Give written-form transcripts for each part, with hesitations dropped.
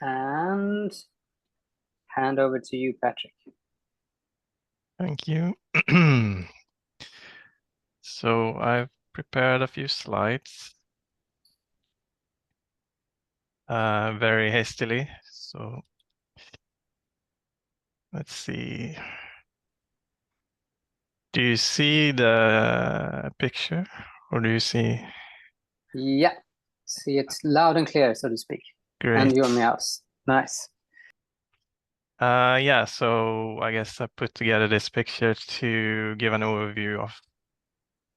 and hand over to you, Patrik. Thank you. So I've prepared a few slides very hastily. So let's see. Do you see the picture, or do you see? Yeah, see it loud and clear, so to speak. Great. And your mouse. Nice. Yeah, so I guess I put together this picture to give an overview of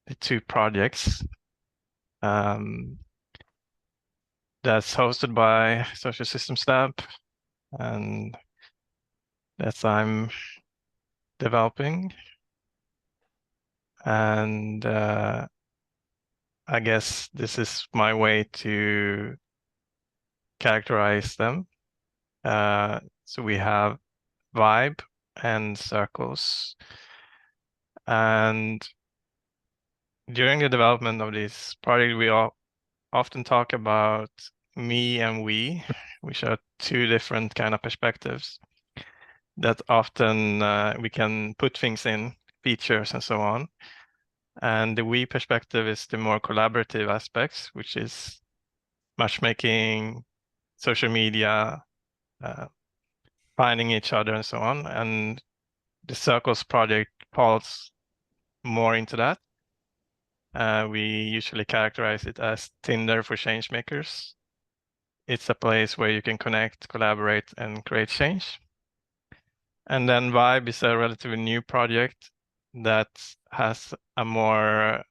the two projects. That's hosted by Social Systems Lab, and that I'm developing. And I guess this is my way to characterize them. So we have vibe and circles. And during the development of this project, we often talk about me and we, which are two different kind of perspectives that often we can put things in, features and so on. And the we perspective is the more collaborative aspects, which is matchmaking, social media, finding each other and so on. And the Circles project falls more into that. We usually characterize it as Tinder for changemakers. It's a place where you can connect, collaborate, and create change. And then Vibe is a relatively new project that has a more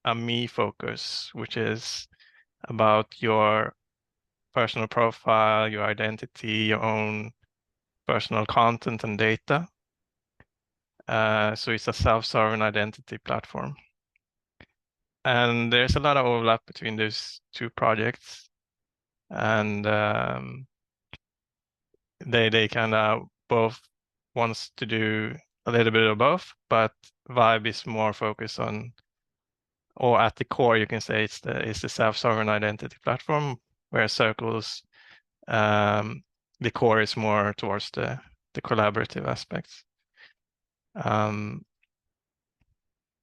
a me focus, which is about your personal profile, your identity, your own personal content and data. So it's a self-sovereign identity platform. And there's a lot of overlap between those two projects. And they kind of both wants to do a little bit of both, but Vibe is more focused on, or at the core, you can say it's the self-sovereign identity platform, where Circles, the core is more towards the collaborative aspects.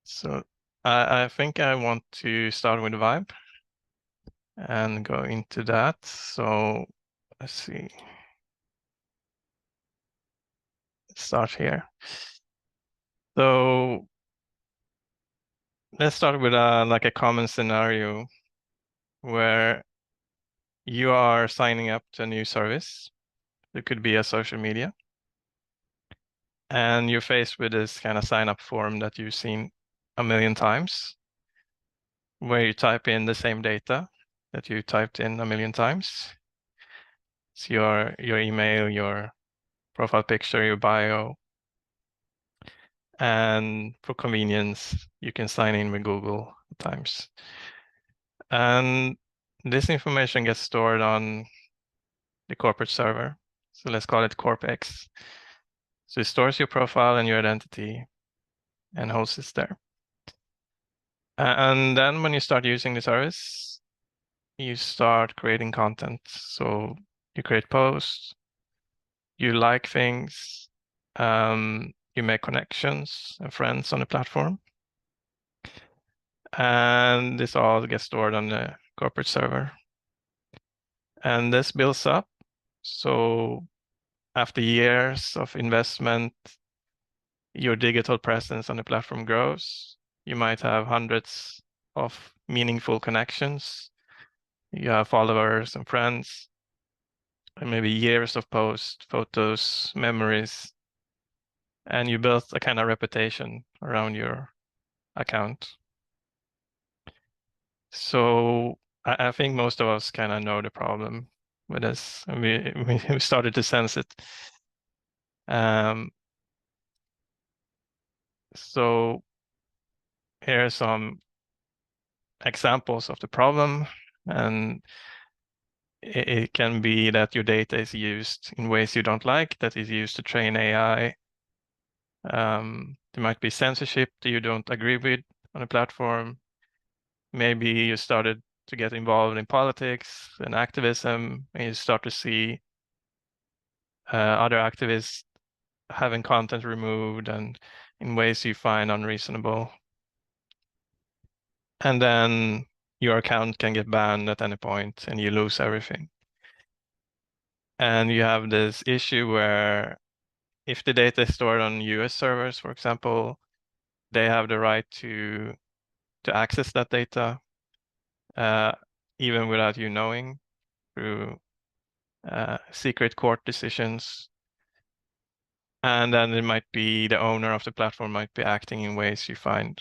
So I think I want to start with Vibe and go into that. So let's see. Start here. So let's start with like a common scenario where you are signing up to a new service. It could be a social media. And you're faced with this kind of sign up form that you've seen a million times, where you type in the same data that you typed in a million times. It's your email, your profile picture, your bio. And for convenience, you can sign in with Google at times. And this information gets stored on the corporate server. So let's call it CorpX. So it stores your profile and your identity and hosts it there. And then when you start using the service, you start creating content. So you create posts, you like things, you make connections and friends on the platform. And this all gets stored on the corporate server. And this builds up. So after years of investment, your digital presence on the platform grows. You might have hundreds of meaningful connections. You have followers and friends, and maybe years of posts, photos, memories, and you build a kind of reputation around your account. So I think most of us kind of know the problem with this, and we started to sense it. So here are some examples of the problem, and it can be that your data is used in ways you don't like, that is used to train AI. There might be censorship that you don't agree with on a platform. Maybe you started to get involved in politics and activism, and you start to see other activists having content removed and in ways you find unreasonable. And then your account can get banned at any point and you lose everything. And you have this issue where if the data is stored on US servers, for example, they have the right to access that data, even without you knowing, through secret court decisions. And then it might be the owner of the platform might be acting in ways you find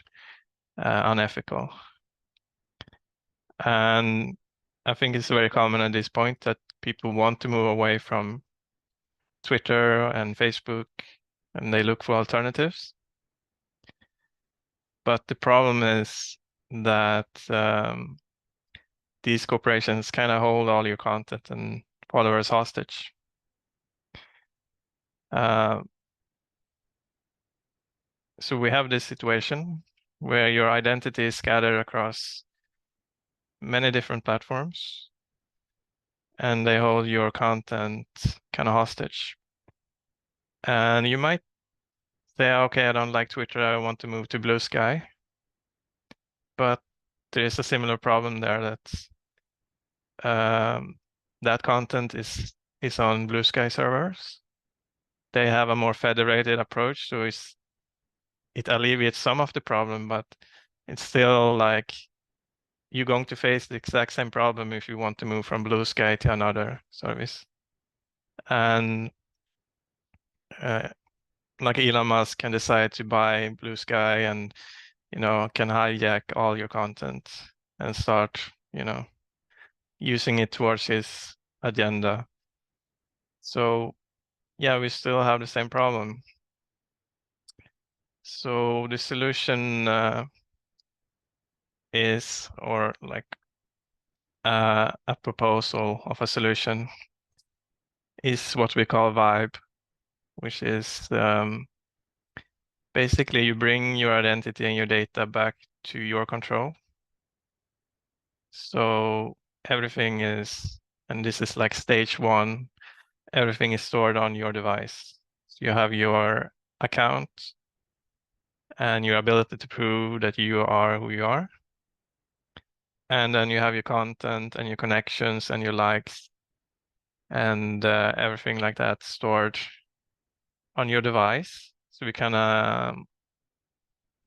unethical. And I think it's very common at this point that people want to move away from Twitter and Facebook, and they look for alternatives. But the problem is that these corporations kind of hold all your content and followers hostage. So we have this situation where your identity is scattered across many different platforms, and they hold your content kind of hostage. And you might say, okay, I don't like Twitter, I want to move to Blue Sky. But there is a similar problem there that that content is on Blue Sky servers. They have a more federated approach, so it alleviates some of the problem, but it's still like you're going to face the exact same problem if you want to move from Blue Sky to another service. And like Elon Musk can decide to buy Blue Sky and, can hijack all your content and start, using it towards his agenda. So yeah, we still have the same problem. So the solution is, or like a proposal of a solution is what we call Vibe, which is basically you bring your identity and your data back to your control. So everything is, and this is like stage one, everything is stored on your device. So you have your account and your ability to prove that you are who you are. And then you have your content and your connections and your likes and everything like that stored on your device. So we can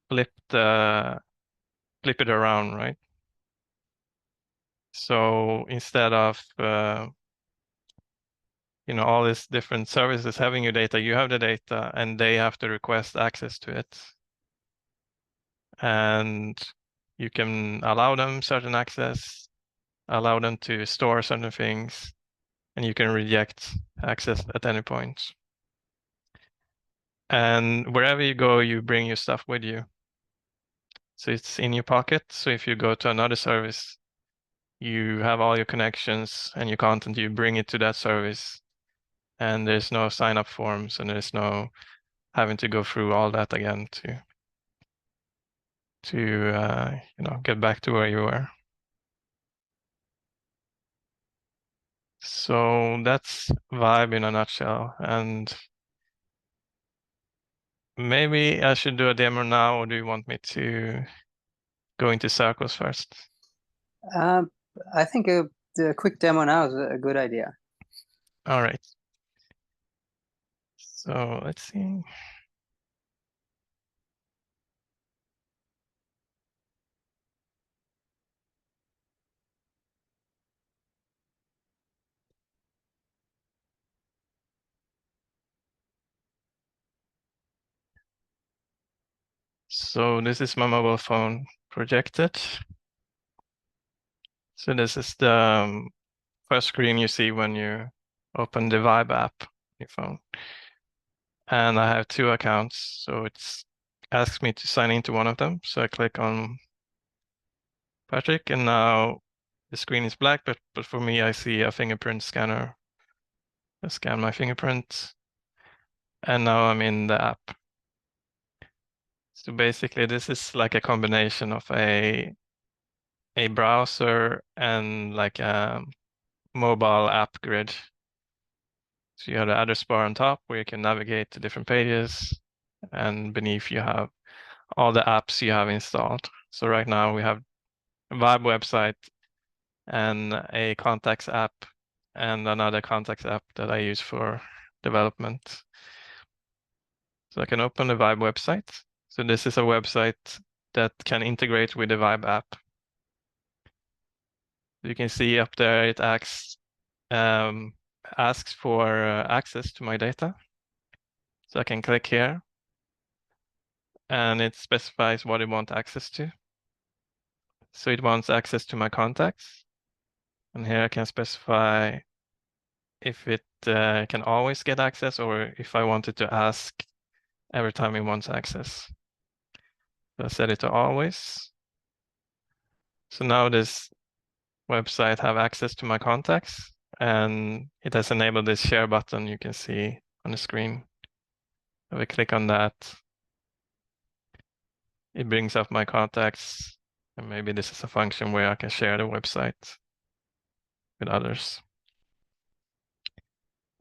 flip it around, right? So instead of all these different services having your data, you have the data and they have to request access to it. And you can allow them certain access, allow them to store certain things, and you can reject access at any point. And wherever you go, you bring your stuff with you. So it's in your pocket. So if you go to another service, you have all your connections and your content, you bring it to that service. And there's no sign up forms and there's no having to go through all that again to get back to where you were. So that's Vibe in a nutshell. And maybe I should do a demo now, or do you want me to go into circles first? I think the quick demo now is a good idea. All right. So let's see. So this is my mobile phone projected. So this is the first screen you see when you open the Vibe app on your phone. And I have two accounts, so it's asks me to sign into one of them. So I click on Patrik, and now the screen is black, but for me, I see a fingerprint scanner. I scan my fingerprint, and now I'm in the app. So basically, this is like a combination of a browser and like a mobile app grid. So So you have the address bar on top where you can navigate to different pages, and beneath you have all the apps you have installed. So right now we have a Vibe website and a contacts app and another contacts app that I use for development. So I can open the Vibe website. So this is a website that can integrate with the Vibe app. You can see up there it asks for access to my data. So I can click here and it specifies what it wants access to. So it wants access to my contacts. And here I can specify if it can always get access or if I wanted to ask every time it wants access. So I set it to always. So now this website have access to my contacts and it has enabled this share button you can see on the screen. If I click on that, it brings up my contacts, and maybe this is a function where I can share the website with others.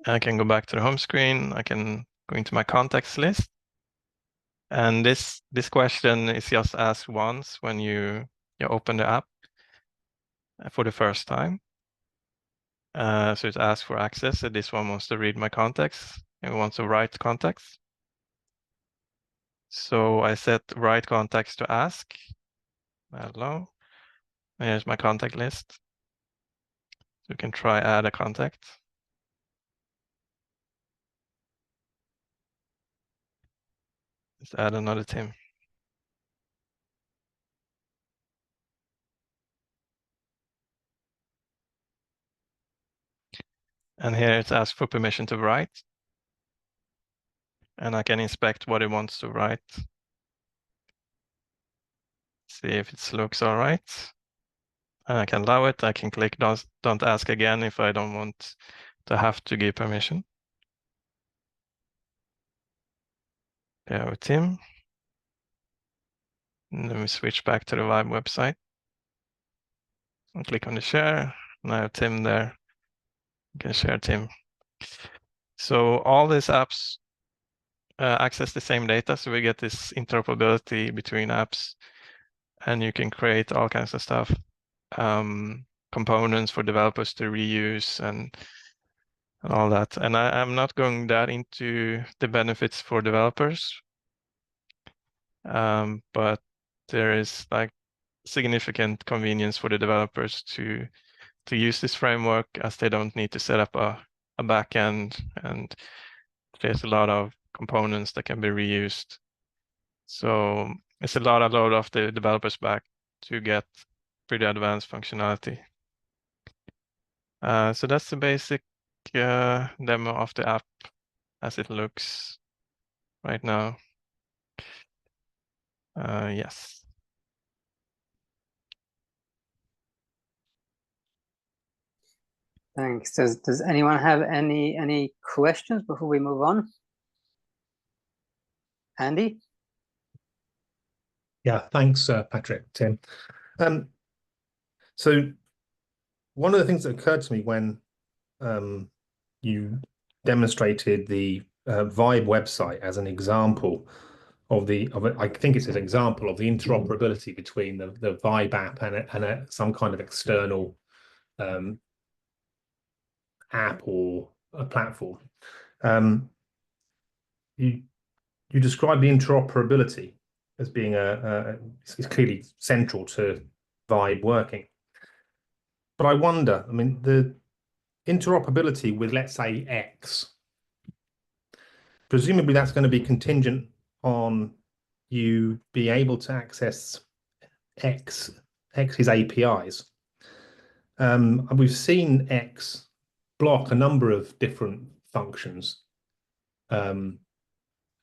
I can go back to the home screen. I can go into my contacts list. And this question is just asked once when you open the app for the first time. So it asks for access. So this one wants to read my contacts and it wants to write contacts. So I set write contacts to ask. Hello. And here's my contact list. So you can try add a contact. Let's add another Tim. And here it's asked for permission to write. And I can inspect what it wants to write. See if it looks all right. And I can allow it. I can click don't ask again if I don't want to have to give permission. There with Tim. And then we switch back to the Vibe website. And click on the share. And I have Tim there. You can share Tim. So all these apps access the same data. So we get this interoperability between apps. And you can create all kinds of stuff. Components for developers to reuse and all that. And I'm not going that into the benefits for developers, but there is like significant convenience for the developers to use this framework as they don't need to set up a backend, and there's a lot of components that can be reused. So it's a lot of load off the developers back to get pretty advanced functionality. So that's the basic demo of the app as it looks right now. Yes. Thanks. Does anyone have any questions before we move on? Andy? Yeah, thanks, Patrik, Tim. So one of the things that occurred to me when you demonstrated the Vibe website as an example of I think it's an example of the interoperability between the Vibe app and some kind of external app or a platform. You describe the interoperability as being it's clearly central to Vibe working. But I wonder, I mean, the interoperability with, let's say, X, presumably that's going to be contingent on you being able to access X's APIs. And we've seen X block a number of different functions.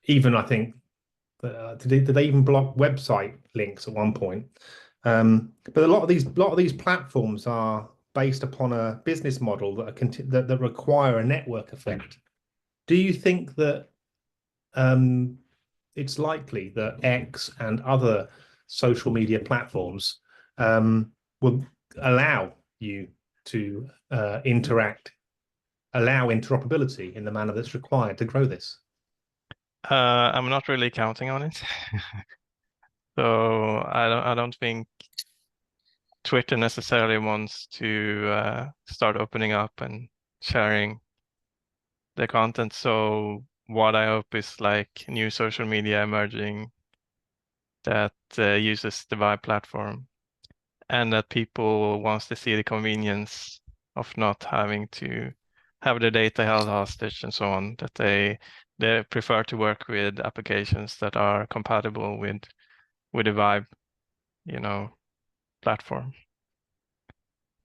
Even I think, did they even block website links at one point? But a lot of these platforms are based upon a business model that require a network effect. Do you think that it's likely that X and other social media platforms will allow you to interact allow interoperability in the manner that's required to grow this? I'm not really counting on it. So I don't think Twitter necessarily wants to start opening up and sharing the content. So what I hope is like new social media emerging that uses the Vibe platform, and that people wants to see the convenience of not having to have their data held hostage and so on, that they prefer to work with applications that are compatible with the Vibe, platform.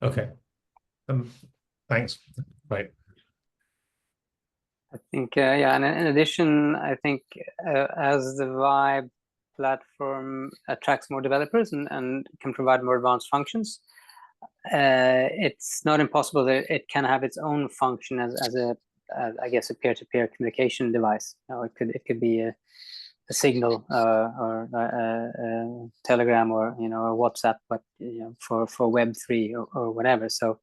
Okay. Thanks. Right. I think, yeah, and in addition, I think as the Vibe platform attracts more developers and can provide more advanced functions, it's not impossible that it can have its own function as a, I guess, a peer-to-peer communication device. It could be a Signal or Telegram or or WhatsApp, but for Web3 or whatever. So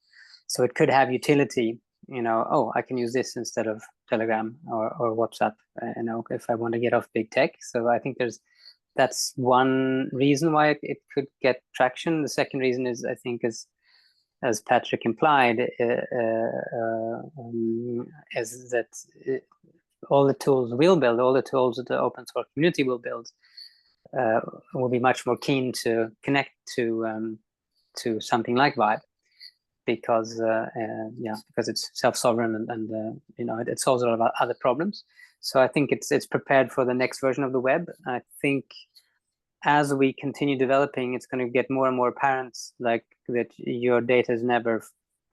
it could have utility. Oh, I can use this instead of Telegram or WhatsApp. If I want to get off big tech. So I think that's one reason why it could get traction. The second reason is, I think, as Patrik implied, is that all the tools we'll build, all the tools that the open source community will build, will be much more keen to connect to something like Vibe, because because it's self-sovereign and it solves a lot of other problems. So I think it's prepared for the next version of the web. I think as we continue developing, it's going to get more and more apparent, like that your data is never,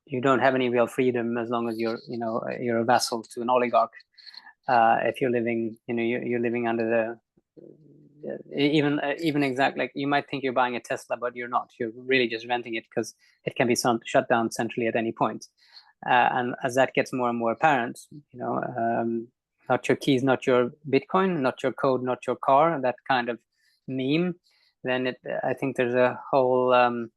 you don't have any real freedom as long as you're a vassal to an oligarch. If you're living, you're living under even exact, like you might think you're buying a Tesla, but you're not. You're really just renting it because it can be shut down centrally at any point. And as that gets more and more apparent, not your keys, not your Bitcoin, not your code, not your car, that kind of meme, then I think there's a whole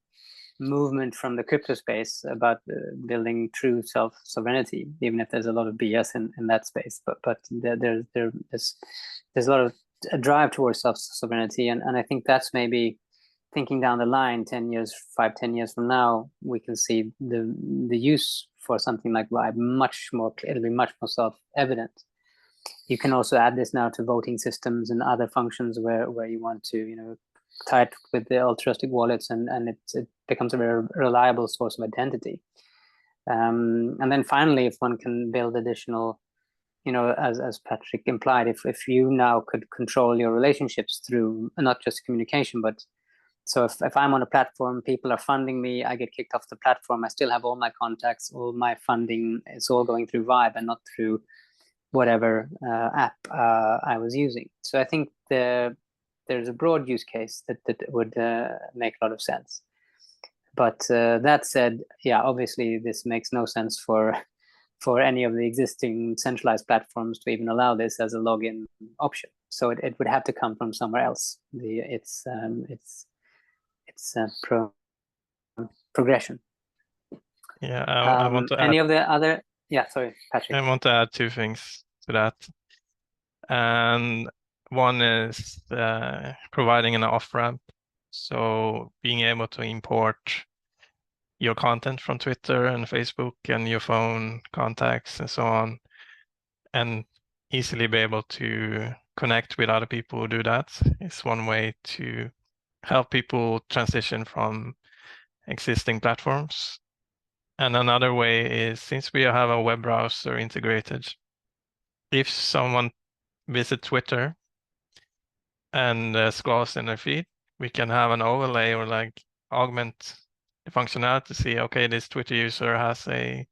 movement from the crypto space about building true self-sovereignty, even if there's a lot of BS in that space. But there's a lot of a drive towards self-sovereignty, and I think that's maybe thinking down the line, 10 years, 5-10 years from now, we can see the use for something like Vibe much more, it'll be much more self-evident. You can also add this now to voting systems and other functions where you want to tie it with the altruistic wallets, and it becomes a very reliable source of identity. And then finally, if one can build additional, as Patrik implied, if you now could control your relationships through not just communication, but so if I'm on a platform, people are funding me, I get kicked off the platform, I still have all my contacts, all my funding, it's all going through Vibe and not through whatever app I was using. So I think there's a broad use case that would make a lot of sense. But that said, yeah, obviously this makes no sense for any of the existing centralized platforms to even allow this as a login option. So it would have to come from somewhere else. It's progression. Yeah, I want to any add, of the other. Yeah, sorry, Patrik. I want to add two things to that. And one is providing an off-ramp. So being able to import your content from Twitter and Facebook and your phone contacts and so on, and easily be able to connect with other people who do that is one way to help people transition from existing platforms. And another way is, since we have a web browser integrated, if someone visits Twitter and scrolls in their feed, we can have an overlay or like augment the functionality to see, okay, this Twitter user has a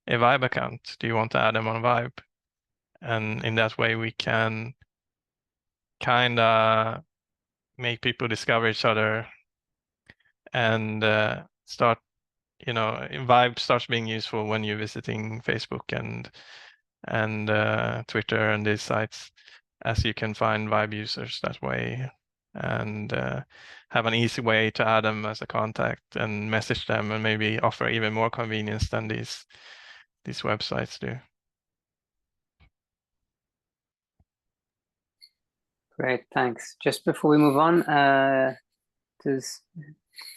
Vibe account. Do you want to add them on Vibe? And in that way, we can kind of make people discover each other and start, Vibe starts being useful when you're visiting Facebook and Twitter and these sites, as you can find Vibe users that way and have an easy way to add them as a contact and message them and maybe offer even more convenience than these these websites do. Great, thanks. Just before we move on, does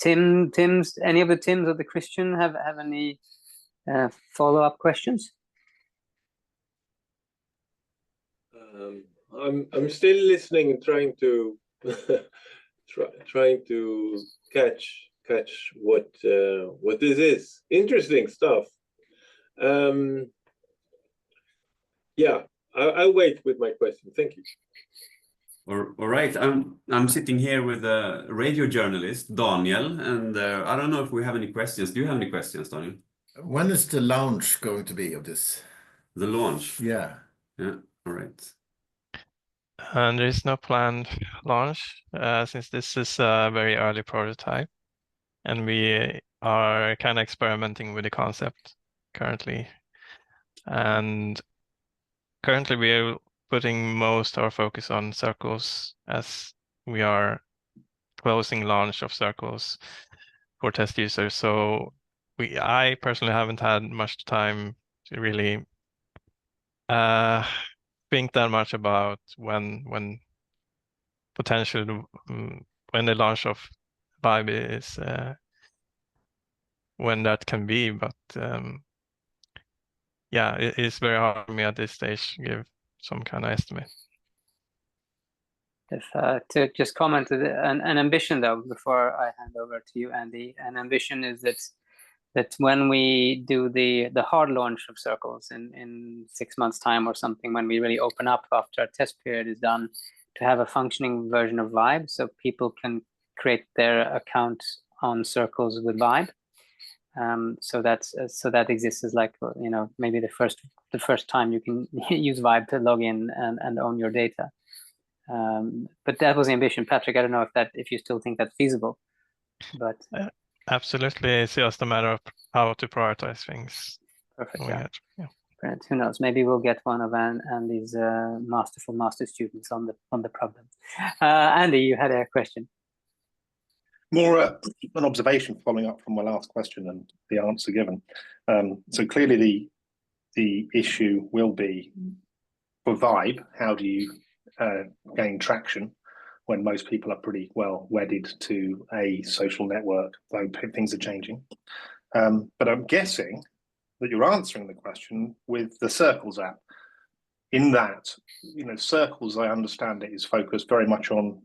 Tim's any of the Tims or the Christian have any follow-up questions? I'm still listening and trying to trying to catch what this is. Interesting stuff. Yeah, I'll wait with my question. Thank you. All right, I'm sitting here with a radio journalist, Daniel, and I don't know if we have any questions. Do you have any questions, Daniel? When is the launch going to be of this? The launch? Yeah. Yeah, all right. And there is no planned launch since this is a very early prototype, and we are kind of experimenting with the concept currently. And currently we are putting most of our focus on circles, as we are closing launch of circles for test users. So I personally haven't had much time to really think that much about when potential when the launch of Vibe is when that can be, but yeah, it is very hard for me at this stage to give some kind of estimate. If to just comment an ambition though before I hand over to you, Andy, an ambition is that when we do the hard launch of circles in 6 months time or something, when we really open up after our test period is done, to have a functioning version of Vibe, so people can create their account on circles with Vibe. So that exists as like, you know, maybe the first time you can use Vibe to log in and own your data. But that was the ambition. Patrik, I don't know if you still think that's feasible, but absolutely, it's just a matter of how to prioritize things. Perfect. Yeah. Brilliant. Who knows? Maybe we'll get one of Andy's master students on the problem. Andy, you had a question. More an observation following up from my last question and the answer given. So clearly the issue will be for Vibe, how do you gain traction when most people are pretty well wedded to a social network, though things are changing. But I'm guessing that you're answering the question with the Circles app. In that, you know, Circles, I understand it, is focused very much on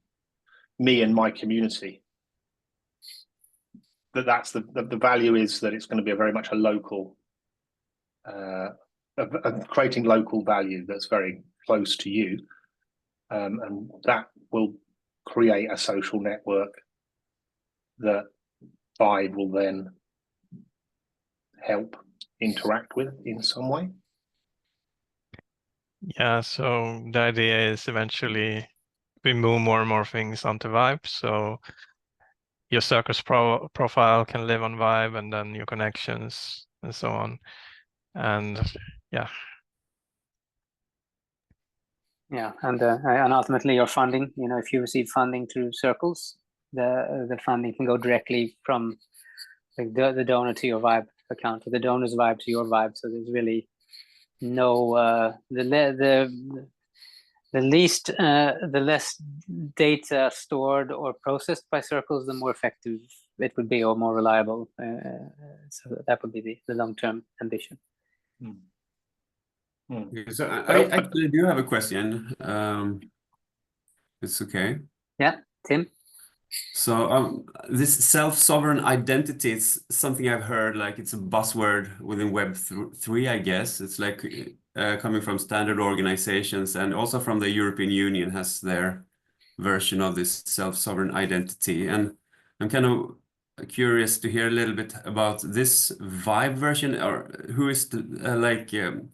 me and my community. That's the value is that it's going to be very much a local, creating local value that's very close to you. And that will create a social network that Vibe will then help interact with in some way. Yeah, so the idea is eventually we move more and more things onto Vibe. So your Circles profile can live on Vibe, and then your connections and so on. And yeah. Yeah, and ultimately your funding, you know, if you receive funding through Circles, the funding can go directly from like the donor to your Vibe account, or the donor's Vibe to your Vibe. So there's really no the less data stored or processed by Circles, the more effective it would be, or more reliable. So that would be the long-term ambition. Okay, so I actually do have a question. It's okay. Yeah, Tim? So this self-sovereign identity is something I've heard, like it's a buzzword within Web3, I guess. It's like coming from standard organizations, and also from the European Union has their version of this self-sovereign identity. And I'm kind of curious to hear a little bit about this Vibe version, or who is the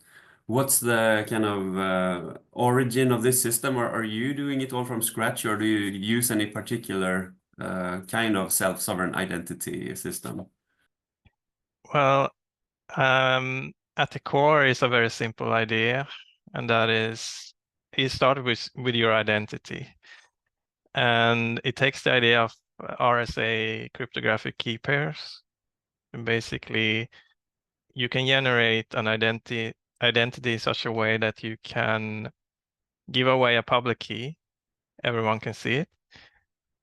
what's the kind of origin of this system? Or are you doing it all from scratch, or do you use any particular kind of self-sovereign identity system? Well, at the core is a very simple idea, and that is it started with your identity. And it takes the idea of RSA cryptographic key pairs, and basically you can generate an identity in such a way that you can give away a public key. Everyone can see it,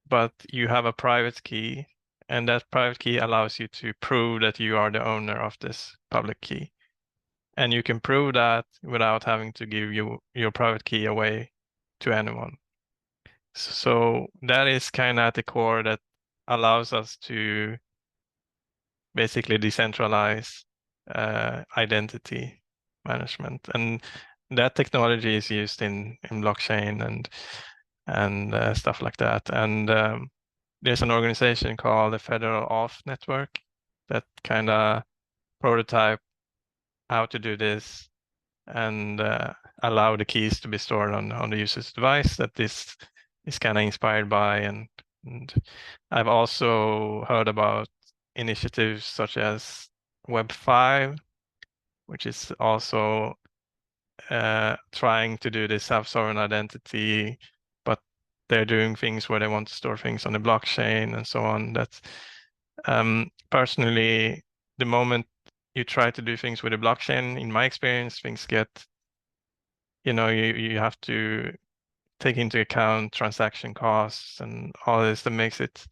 but you have a private key, and that private key allows you to prove that you are the owner of this public key. And you can prove that without having to give your private key away to anyone. So that is kind of at the core that allows us to basically decentralize identity management. And that technology is used in blockchain and stuff like that. And there's an organization called the Federal Auth Network that kind of prototype how to do this and allow the keys to be stored on the user's device that this is kind of inspired by. And I've also heard about initiatives such as Web5, which is also trying to do this self-sovereign identity, but they're doing things where they want to store things on the blockchain and so on. That's personally, the moment you try to do things with a blockchain, in my experience, things get, you have to take into account transaction costs and all this that makes it,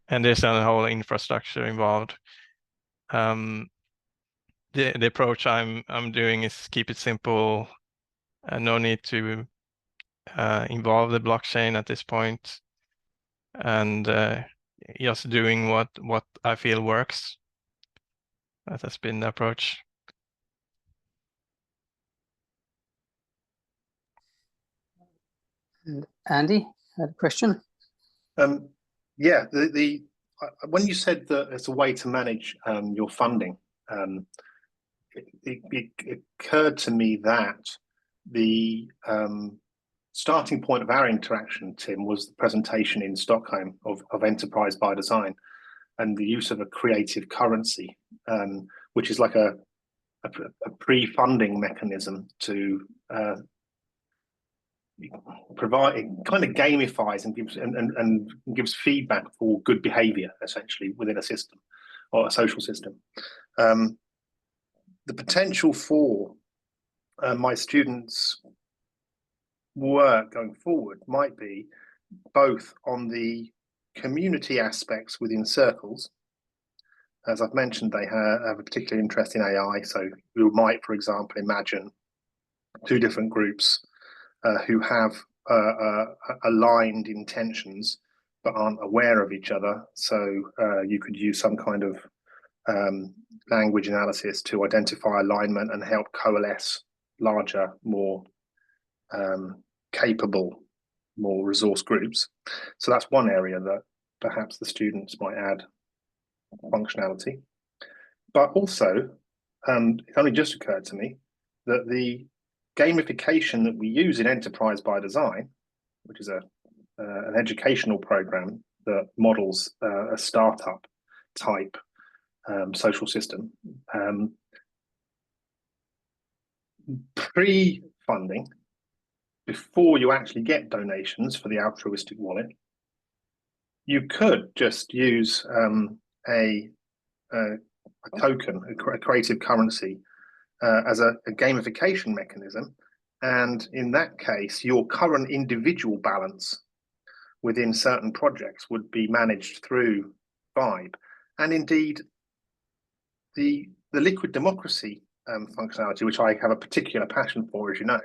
and there's a whole infrastructure involved. The approach I'm doing is keep it simple, and no need to involve the blockchain at this point, and just doing what I feel works. That has been the approach. Andy had a question. Yeah, when you said that it's a way to manage your funding, it occurred to me that the starting point of our interaction, Tim, was the presentation in Stockholm of enterprise by design and the use of a creative currency, which is like a pre-funding mechanism to provide. It kind of gamifies and gives feedback for good behavior, essentially, within a system or a social system. The potential for my students' work going forward might be both on the community aspects within circles. As I've mentioned, they have a particular interest in AI, so you might, for example, imagine two different groups who have aligned intentions but aren't aware of each other. So you could use some kind of language analysis to identify alignment and help coalesce larger, more capable, more resource groups. So that's one area that perhaps the students might add functionality. But also, it only just occurred to me that the gamification that we use in Enterprise by Design, which is an educational program that models a startup type social system, pre-funding, before you actually get donations for the altruistic wallet, you could just use a token, a creative currency, as a gamification mechanism. And in that case, your current individual balance within certain projects would be managed through Vibe. And indeed, the liquid democracy functionality, which I have a particular passion for, as you know,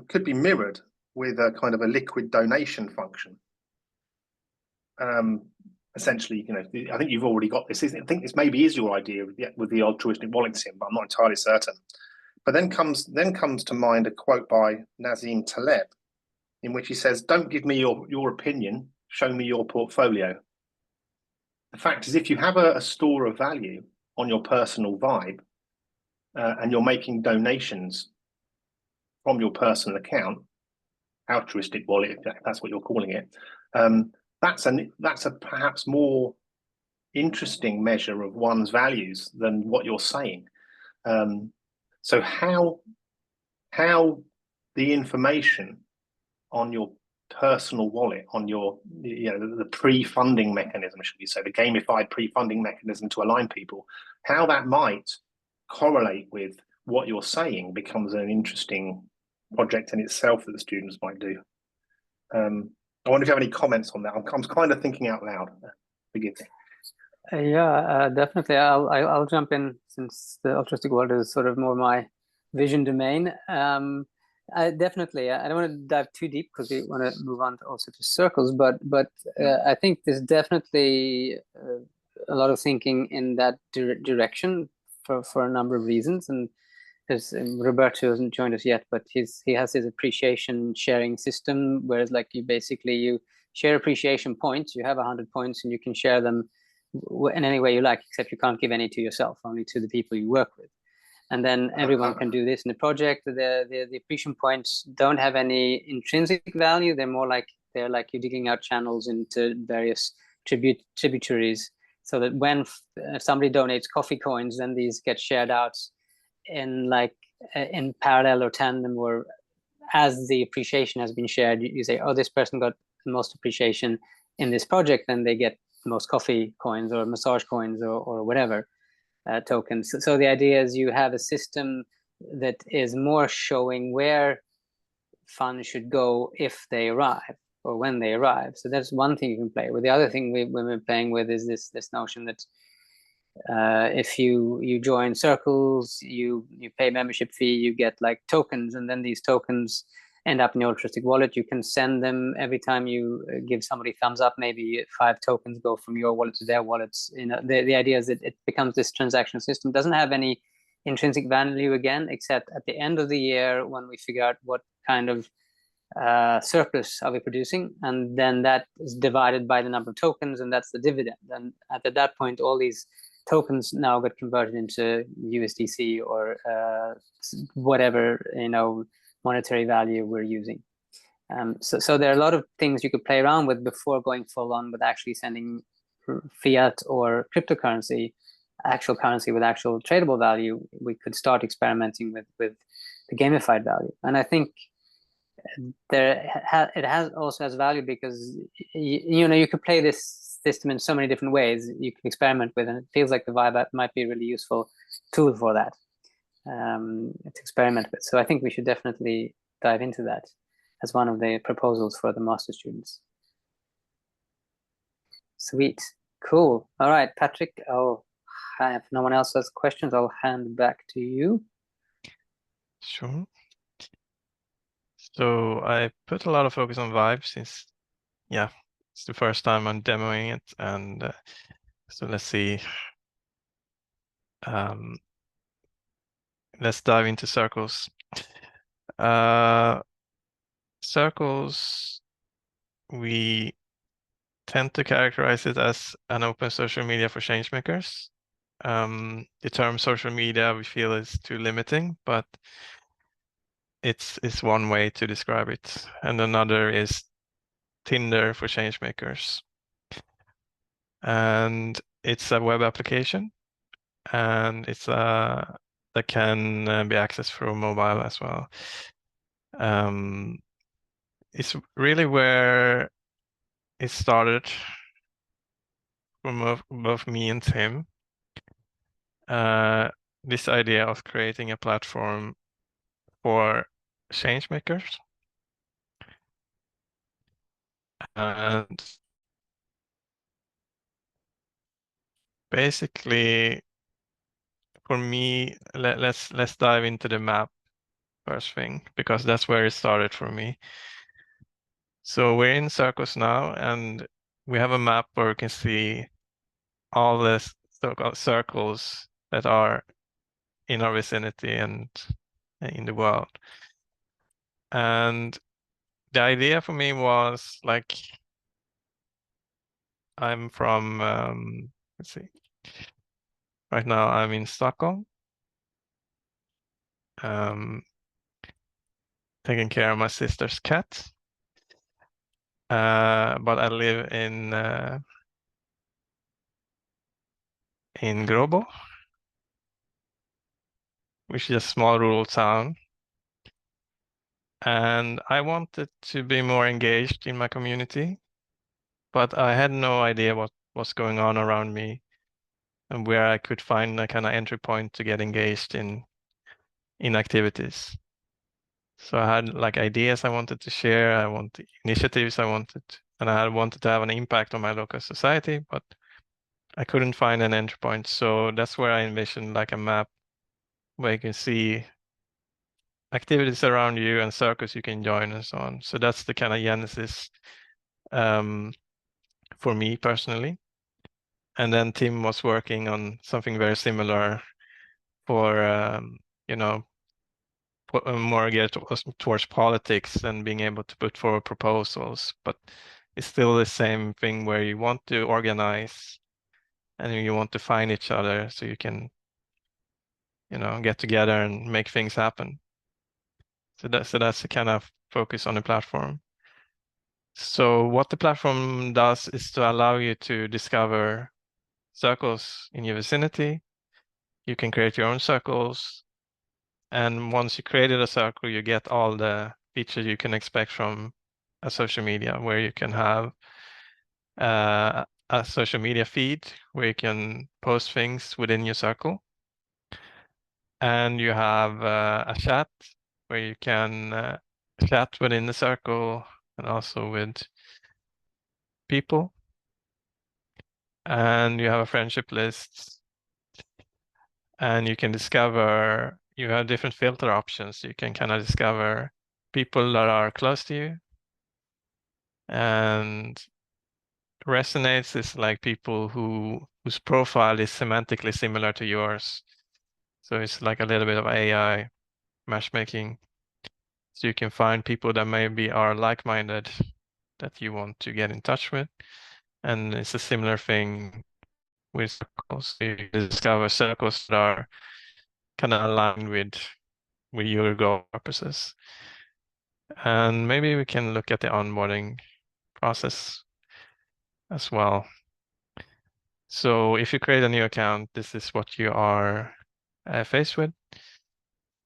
could be mirrored with a kind of a liquid donation function. Essentially, I think you've already got this. I think this maybe is your idea with the altruistic wallet sim, but I'm not entirely certain. But then comes to mind a quote by Nassim Taleb, in which he says, "Don't give me your opinion, show me your portfolio." The fact is, if you have a store of value on your personal Vibe, and you're making donations from your personal account, altruistic wallet, if that's what you're calling it, that's a perhaps more interesting measure of one's values than what you're saying. So how the information on your personal wallet on your, the pre-funding mechanism, should we say, the gamified pre-funding mechanism to align people, how that might correlate with what you're saying becomes an interesting project in itself that the students might do. I wonder if you have any comments on that. I'm kind of thinking out loud. Forgive me. Yeah, definitely. I'll jump in since the altruistic world is sort of more my vision domain. I definitely. I don't want to dive too deep because we want to move on also to circles. But I think there's definitely a lot of thinking in that direction for a number of reasons. And there's Roberto hasn't joined us yet, but he has his appreciation sharing system, whereas like you share appreciation points. You have 100 points, and you can share them in any way you like, except you can't give any to yourself, only to the people you work with. And then everyone can do this in the project. The appreciation points don't have any intrinsic value. They're like you're digging out channels into various tributaries, so that when somebody donates coffee coins, then these get shared out in parallel or tandem, or as the appreciation has been shared, you say, oh, this person got the most appreciation in this project, then they get the most coffee coins or massage coins or whatever tokens. So the idea is you have a system that is more showing where funds should go if they arrive or when they arrive. So that's one thing you can play with. The other thing we've been playing with is this notion that if you join circles, you pay membership fee, you get like tokens, and then these tokens end up in your altruistic wallet. You can send them every time you give somebody thumbs up. Maybe 5 tokens go from your wallet to their wallets. The idea is that it becomes this transactional system. It doesn't have any intrinsic value again, except at the end of the year when we figure out what kind of surplus are we producing, and then that is divided by the number of tokens, and that's the dividend. And at that point, all these tokens now get converted into USDC or whatever monetary value we're using. So there are a lot of things you could play around with before going full on with actually sending fiat or cryptocurrency, actual currency with actual tradable value. We could start experimenting with the gamified value, and I think it also has value because you could play this system in so many different ways you can experiment with, and it feels like the Vibe app might be a really useful tool for that to experiment with. So I think we should definitely dive into that as one of the proposals for the master students. Sweet, cool. All right, Patrik, if no one else has questions, I'll hand back to you. Sure. So I put a lot of focus on Vibe since, it's the first time I'm demoing it, and so let's see. Let's dive into circles. Circles, we tend to characterize it as an open social media for changemakers. The term social media we feel is too limiting, but it's one way to describe it, and another is Tinder for changemakers. And it's a web application, and it's that can be accessed through mobile as well. It's really where it started from both me and Tim. This idea of creating a platform for changemakers. And basically, for me, let's dive into the map first thing, because that's where it started for me. So we're in circles now, and we have a map where we can see all the circles that are in our vicinity and in the world. And the idea for me was like, I'm from, let's see, right now I'm in Stockholm, taking care of my sister's cat. But I live in Grobo, which is a small rural town. And I wanted to be more engaged in my community, but I had no idea what was going on around me and where I could find a kind of entry point to get engaged in activities. So I had like ideas I wanted to share, I wanted initiatives and I wanted to have an impact on my local society, but I couldn't find an entry point. So that's where I envisioned like a map where you can see activities around you and circles you can join and so on. So that's the kind of genesis for me personally. And then Tim was working on something very similar for, you know, more geared towards politics and being able to put forward proposals. But it's still the same thing where you want to organize and you want to find each other so you can, you know, get together and make things happen. So that's the kind of focus on the platform. So what the platform does is to allow you to discover circles in your vicinity. You can create your own circles. And once you created a circle, you get all the features you can expect from a social media, where you can have a social media feed where you can post things within your circle. And you have a chat where you can chat within the circle and also with people. And you have a friendship list. And you can discover, you have different filter options. You can kind of discover people that are close to you. And resonates is like people whose profile is semantically similar to yours. So it's like a little bit of AI matchmaking. So you can find people that maybe are like-minded that you want to get in touch with. And it's a similar thing with circles. You discover circles that are kind of aligned with your goal purposes. And maybe we can look at the onboarding process as well. So if you create a new account, this is what you are faced with,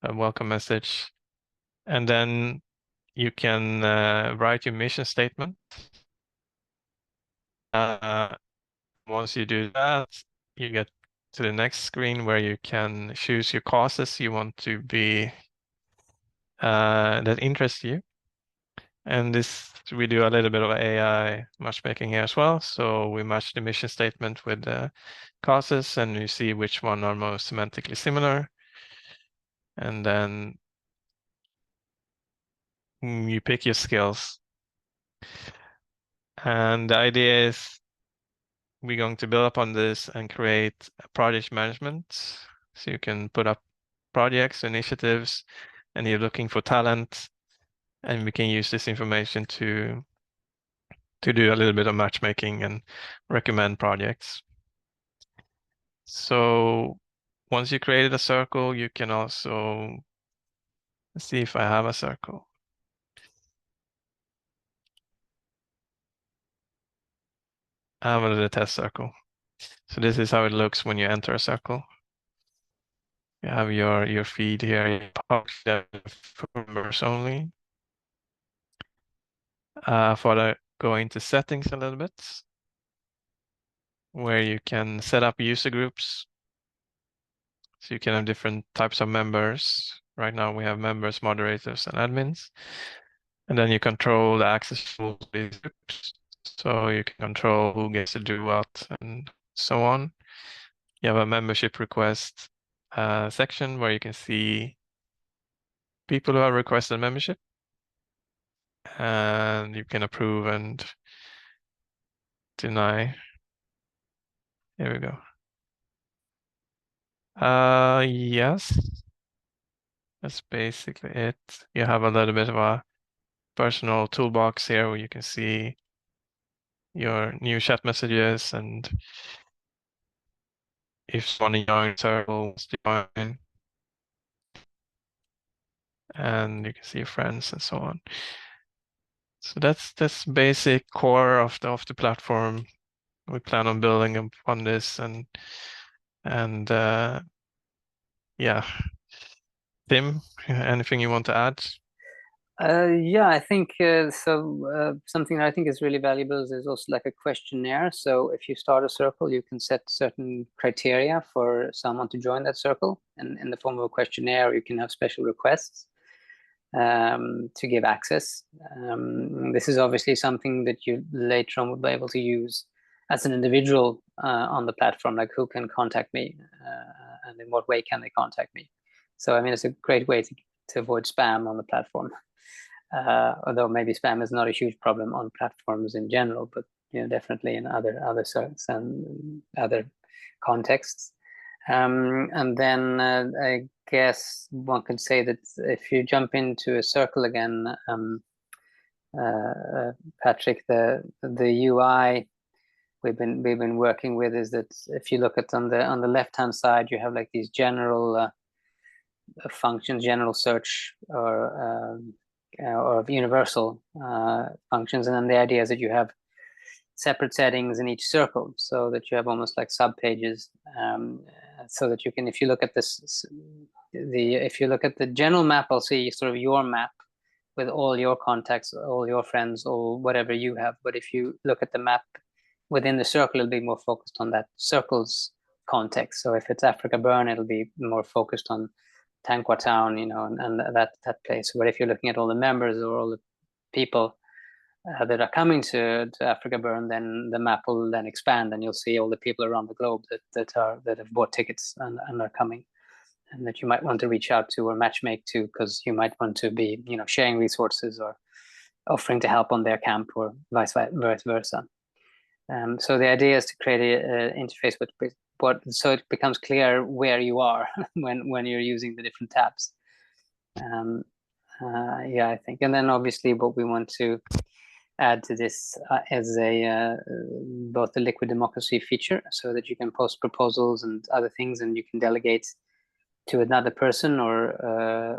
a welcome message. And then you can write your mission statement. Once you do that, you get to the next screen where you can choose your causes you want to be that interest you. And this, we do a little bit of AI matchmaking here as well. So we match the mission statement with the causes and you see which one are most semantically similar. And then you pick your skills. And the idea is we're going to build upon this and create a project management. So you can put up projects, initiatives, and you're looking for talent. And we can use this information to do a little bit of matchmaking and recommend projects. So once you created a circle, you can also, let's see if I have a circle. I have a little test circle. So this is how it looks when you enter a circle. You have your feed here, for members only. Go into settings a little bit, where you can set up user groups. So you can have different types of members. Right now we have members, moderators, and admins. And then you control the access to these groups. So you can control who gets to do what and so on. You have a membership request section where you can see people who have requested membership. And you can approve and deny. Here we go. Yes. That's basically it. You have a little bit of a personal toolbox here where you can see your new chat messages and if someone joins circle wants to join. And you can see your friends and so on. So that's basic core of the platform. We plan on building upon this and yeah. Tim, anything you want to add? Yeah, I think something that I think is really valuable is also like a questionnaire. So if you start a circle, you can set certain criteria for someone to join that circle, and in the form of a questionnaire, you can have special requests to give access. This is obviously something that you later on will be able to use as an individual on the platform, like who can contact me and in what way can they contact me. So I mean, it's a great way to avoid spam on the platform. Although maybe spam is not a huge problem on platforms in general, but definitely in other circles and other contexts. And then I guess one could say that if you jump into a circle again, Patrik, the UI we've been working with is that if you look at on the left hand side, you have like these general functions, general search or universal functions, and then the idea is that you have separate settings in each circle, so that you have almost like sub pages, so that you can, if you look at this, if you look at the general map, I'll see sort of your map with all your contacts, all your friends, or whatever you have. But if you look at the map within the circle, it'll be more focused on that circle's context. So if it's Africa Burn, it'll be more focused on Tanqua Town, and that place. But if you're looking at all the members or all the people that are coming to Africa Burn, then the map will then expand, and you'll see all the people around the globe that have bought tickets and are coming, and that you might want to reach out to or matchmake to, because you might want to be sharing resources or offering to help on their camp or vice versa. So the idea is to create an interface so it becomes clear where you are when you're using the different tabs. Yeah, I think. And then obviously what we want to add to this is both the liquid democracy feature, so that you can post proposals and other things, and you can delegate to another person or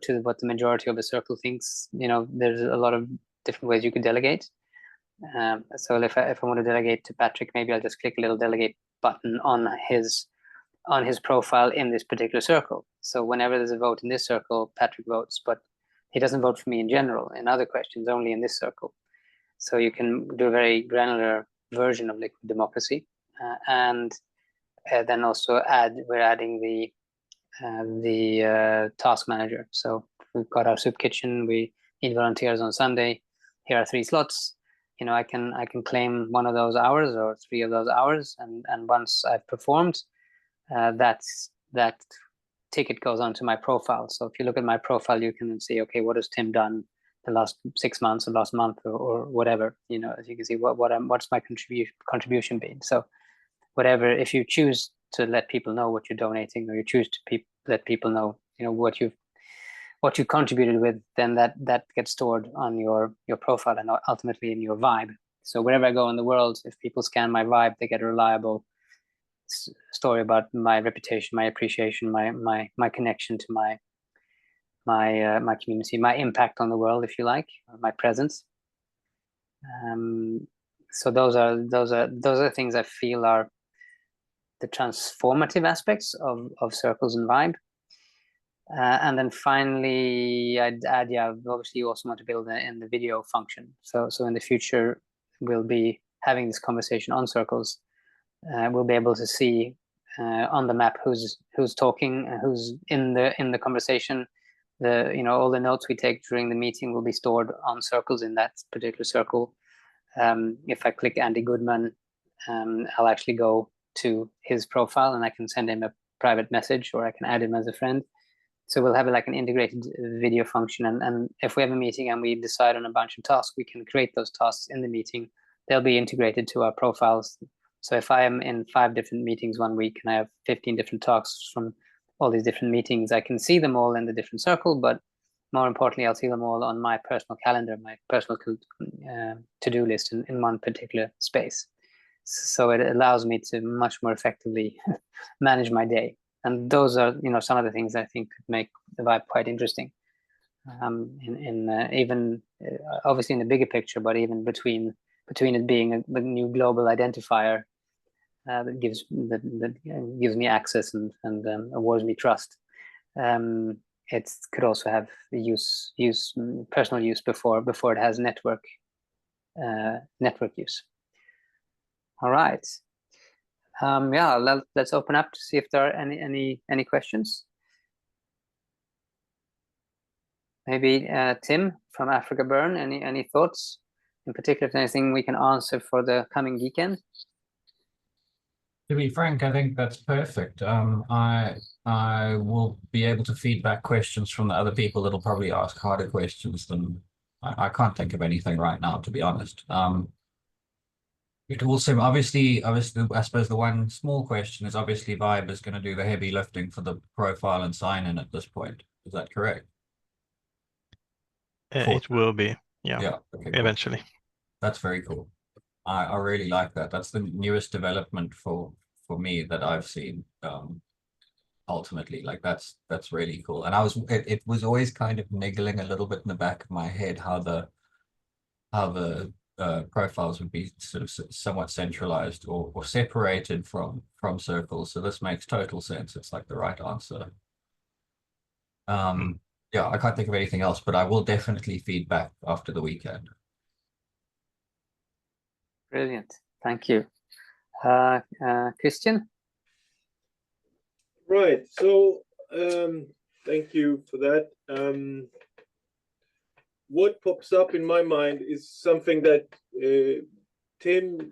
to what the majority of the circle thinks. There's a lot of different ways you could delegate. So if I want to delegate to Patrik, maybe I'll just click a little delegate button on his profile in this particular circle. So whenever there's a vote in this circle, Patrik votes, but he doesn't vote for me in general. In other questions, only in this circle. So you can do a very granular version of liquid democracy, and then also we're adding the task manager. So we've got our soup kitchen. We need volunteers on Sunday. Here are 3 slots. I can claim one of those hours or 3 of those hours, and once I've performed, that ticket goes onto my profile. So if you look at my profile, you can see, okay, what has Tim done the last 6 months or last month or whatever. As you can see, what's my contribution been. So whatever, if you choose to let people know what you're donating, or you choose to let people know, what you contributed with, then that gets stored on your profile and ultimately in your vibe. So wherever I go in the world, if people scan my vibe, they get a reliable story about my reputation, my appreciation, my connection to my community, my impact on the world, if you like, my presence. So those are things I feel are the transformative aspects of circles and vibe. And then finally, I'd add, obviously you also want to build in the video function. So in the future, we'll be having this conversation on circles. We'll be able to see on the map who's talking, who's in the conversation. All the notes we take during the meeting will be stored on circles in that particular circle. If I click Andy Goodman, I'll actually go to his profile and I can send him a private message, or I can add him as a friend. So we'll have like an integrated video function, and if we have a meeting and we decide on a bunch of tasks, we can create those tasks in the meeting. They'll be integrated to our profiles. So if I am in 5 different meetings one week and I have 15 different tasks from all these different meetings, I can see them all in the different circle, but more importantly, I'll see them all on my personal calendar, my personal to-do list in one particular space. So it allows me to much more effectively manage my day. And those are, some of the things I think could make the vibe quite interesting. Even obviously in the bigger picture, but even between it being the new global identifier that gives me access and awards me trust, it could also have personal use before it has network use. All right. Yeah, let's open up to see if there are any questions. Maybe Tim from Africa Burn, any thoughts in particular, if anything we can answer for the coming weekend? To be frank, I think that's perfect. I will be able to feed back questions from the other people that'll probably ask harder questions than I can't think of anything right now, to be honest. It will seem obviously, I suppose the one small question is obviously Vibe is going to do the heavy lifting for the profile and sign in at this point. Is that correct? It will be, yeah. Yeah. Okay, cool. Eventually. That's very cool. I really like that. That's the newest development for me that I've seen. Ultimately, like that's really cool. And it was always kind of niggling a little bit in the back of my head how the profiles would be sort of somewhat centralized or separated from circles. So this makes total sense. It's like the right answer. Yeah, I can't think of anything else, but I will definitely feed back after the weekend. Brilliant, thank you. Christian? Right, so thank you for that. What pops up in my mind is something that Tim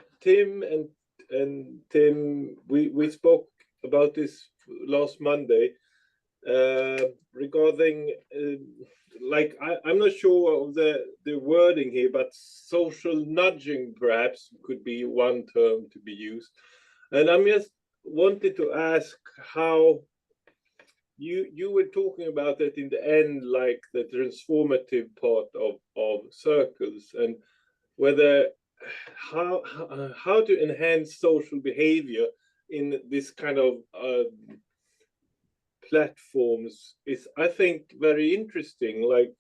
and Tim, we spoke about this last Monday regarding like I'm not sure of the wording here, but social nudging perhaps could be one term to be used. And I'm just wanted to ask how you were talking about it in the end, like the transformative part of circles, and whether how to enhance social behavior in this kind of platforms is, I think, very interesting. Like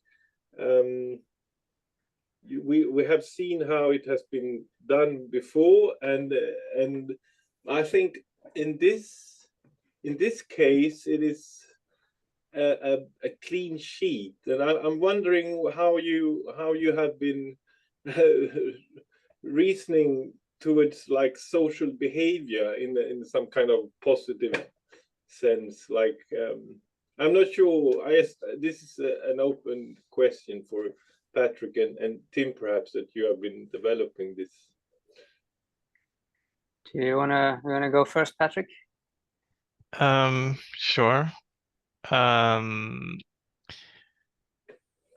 we have seen how it has been done before, and I think in this case it is a clean sheet, and I'm wondering how you have been reasoning towards like social behavior in some kind of positive sense. Like I'm not sure. This is an open question for Patrik and Tim, perhaps, that you have been developing this. Do you wanna go first, Patrik? Sure.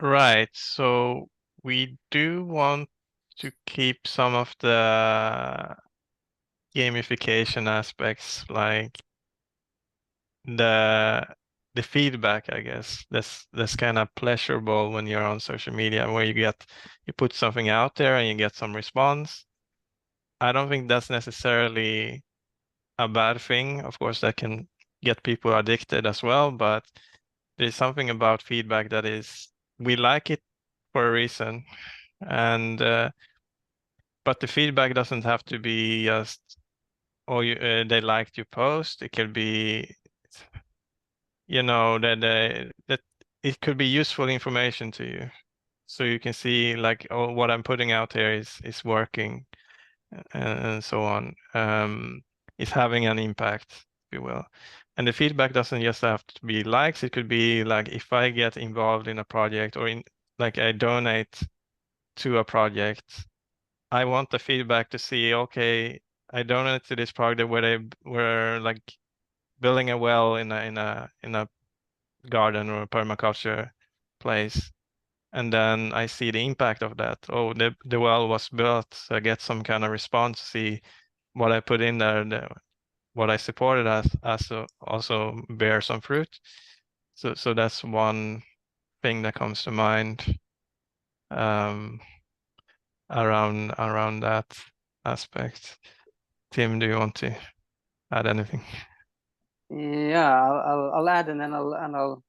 Right, so we do want to keep some of the gamification aspects, like the feedback, I guess. That's kind of pleasurable when you're on social media, where you put something out there and you get some response. I don't think that's necessarily a bad thing. Of course, that can get people addicted as well, but there's something about feedback that is, we like it for a reason, and but the feedback doesn't have to be just, oh, they liked your post. It could be, you know, that it could be useful information to you, so you can see like, oh, what I'm putting out here is working, and so on. Is having an impact, if you will. And the feedback doesn't just have to be likes. It could be like, if I get involved in a project, or like I donate to a project, I want the feedback to see, okay, I donated to this project where they were like building a well in a garden or a permaculture place, and then I see the impact of that. Oh, the well was built. So I get some kind of response, see what I put in there, what I supported as also bear some fruit. So that's one thing that comes to mind around that aspect. Tim, do you want to add anything? Yeah, I'll add, and then I'll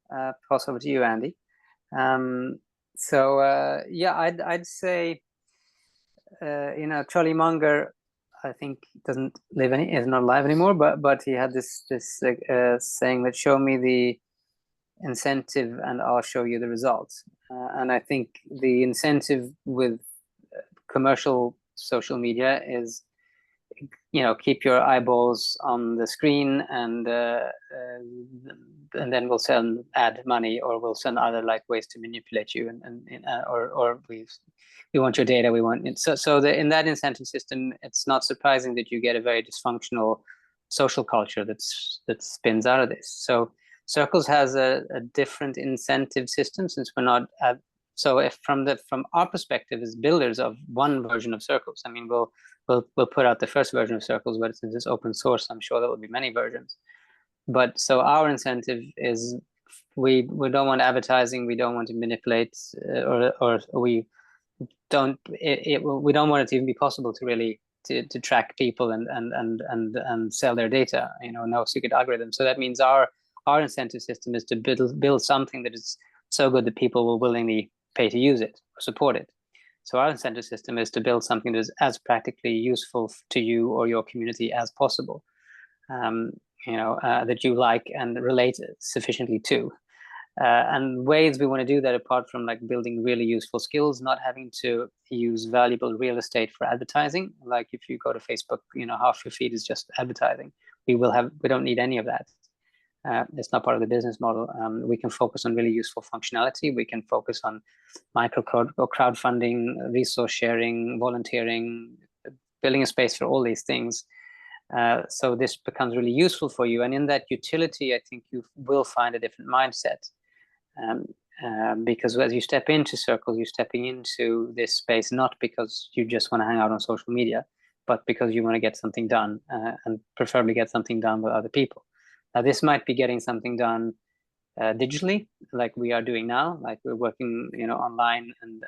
pass over to you, Andy. So yeah, I'd say Charlie Munger, I think, is not alive anymore, but he had this saying that, show me incentive and I'll show you the results. And I think the incentive with commercial social media is, keep your eyeballs on the screen, and then we'll send ad money, or we'll send other ways to manipulate you, or we want your data, we want it. So in that incentive system, it's not surprising that you get a very dysfunctional social culture that spins out of this. So Circles has a different incentive system, since we're not so if from our perspective as builders of one version of Circles, I mean, we'll put out the first version of Circles, but since it's open source, I'm sure there will be many versions. But so our incentive is we don't want advertising, we don't want to manipulate, or we don't want it to even be possible to really to track people and sell their data, no secret algorithm. So that means our incentive system is to build something that is so good that people will willingly pay to use it or support it. So our incentive system is to build something that is as practically useful to you or your community as possible, that you like and relate sufficiently to. And ways we want to do that, apart from building really useful skills, not having to use valuable real estate for advertising. Like if you go to Facebook, half your feed is just advertising. We don't need any of that. It's not part of the business model. We can focus on really useful functionality. We can focus on micro crowdfunding, resource sharing, volunteering, building a space for all these things. So this becomes really useful for you. And in that utility, I think you will find a different mindset. Because as you step into Circles, you're stepping into this space not because you just want to hang out on social media, but because you want to get something done, and preferably get something done with other people. Now, this might be getting something done digitally, like we are doing now, like we're working, online and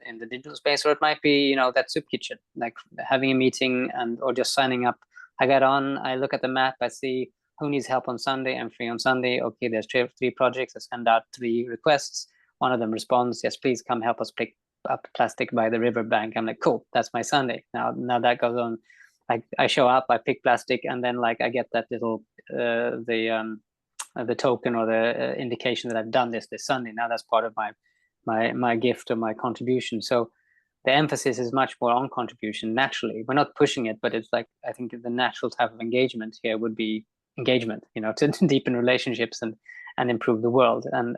in the digital space, or it might be, that soup kitchen, like having a meeting or just signing up. I get on, I look at the map, I see who needs help on Sunday. I'm free on Sunday. Okay, there's three projects. I send out 3 requests. One of them responds, yes, please come help us pick up plastic by the riverbank. I'm like, cool, that's my Sunday. Now that goes on. I show up, I pick plastic, and then I get that little the token or the indication that I've done this Sunday. Now that's part of my gift or my contribution. So the emphasis is much more on contribution naturally. We're not pushing it, but it's I think the natural type of engagement here would be engagement, to deepen relationships and improve the world. And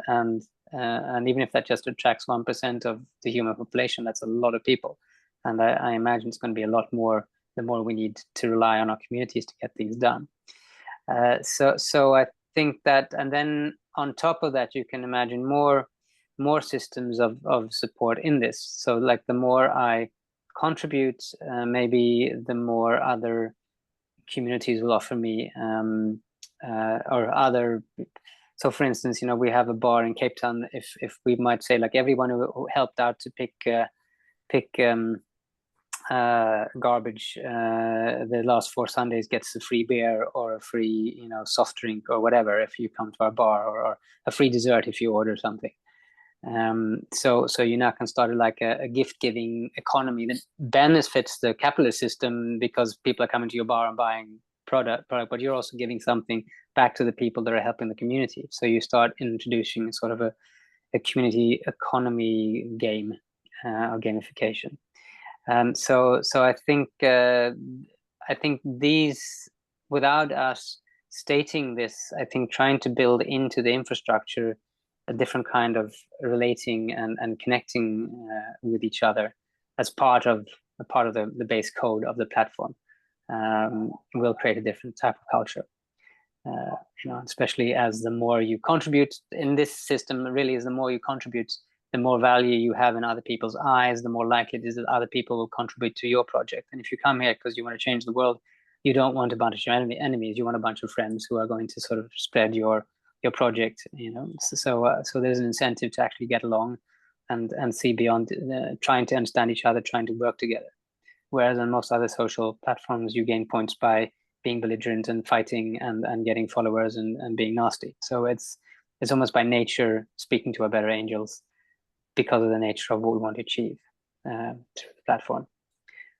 even if that just attracts 1% of the human population, that's a lot of people. And I imagine it's going to be a lot more the more we need to rely on our communities to get things done. So I think that, and then on top of that, you can imagine more systems of support in this. So the more I contribute, maybe the more other communities will offer me, or other. So for instance, we have a bar in Cape Town. If we might say everyone who helped out to pick garbage the last 4 Sundays gets a free beer or a free soft drink or whatever if you come to our bar, or a free dessert if you order something. So you now can start a gift giving economy that benefits the capitalist system, because people are coming to your bar and buying product, but you're also giving something back to the people that are helping the community. So you start introducing sort of a community economy game, or gamification. So I think these, without us stating this, I think trying to build into the infrastructure a different kind of relating and connecting with each other as part of the base code of the platform will create a different type of culture. Especially as the more you contribute in this system, really is the more you contribute, the more value you have in other people's eyes, the more likely it is that other people will contribute to your project. And if you come here because you want to change the world, you don't want a bunch of enemies. You want a bunch of friends who are going to sort of spread your project. So there's an incentive to actually get along and see beyond, trying to understand each other, trying to work together. Whereas on most other social platforms, you gain points by being belligerent and fighting and getting followers and being nasty. So it's almost by nature speaking to our better angels, because of the nature of what we want to achieve through the platform.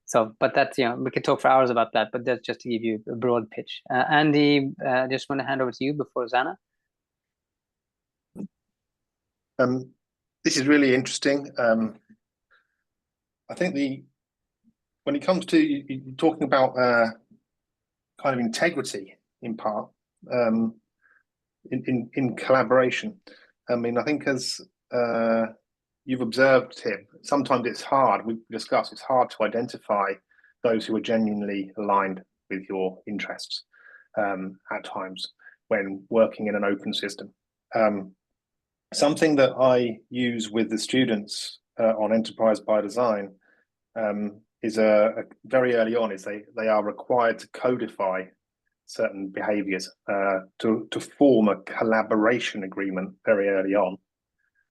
So, but that's, we could talk for hours about that, but that's just to give you a broad pitch. Andy, I just want to hand over to you before Zanna. This is really interesting. I think when it comes to you talking about kind of integrity in part, in collaboration. I mean, I think as you've observed, Tim, sometimes it's hard. We've discussed it's hard to identify those who are genuinely aligned with your interests at times when working in an open system. Something that I use with the students on Enterprise by Design is very early on is they are required to codify certain behaviors to form a collaboration agreement very early on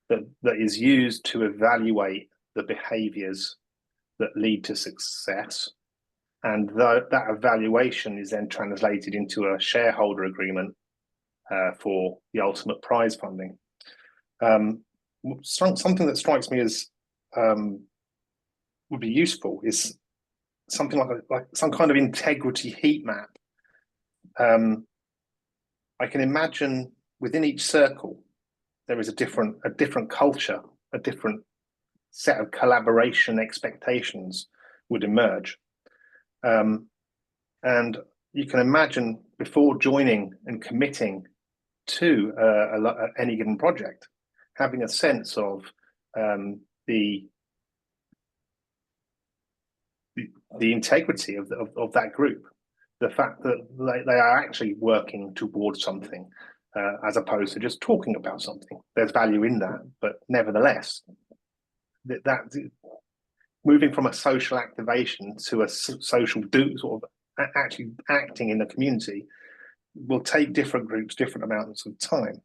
that is used to evaluate the behaviors that lead to success. And that evaluation is then translated into a shareholder agreement for the ultimate prize funding. Something that strikes me as would be useful is something like some kind of integrity heat map. I can imagine within each circle there is a different culture, a different set of collaboration expectations would emerge. And you can imagine before joining and committing to any given project, having a sense of the integrity of that group, the fact that they are actually working towards something, as opposed to just talking about something. There's value in that, but nevertheless, that moving from a social activation to a social sort of actually acting in the community will take different groups different amounts of time.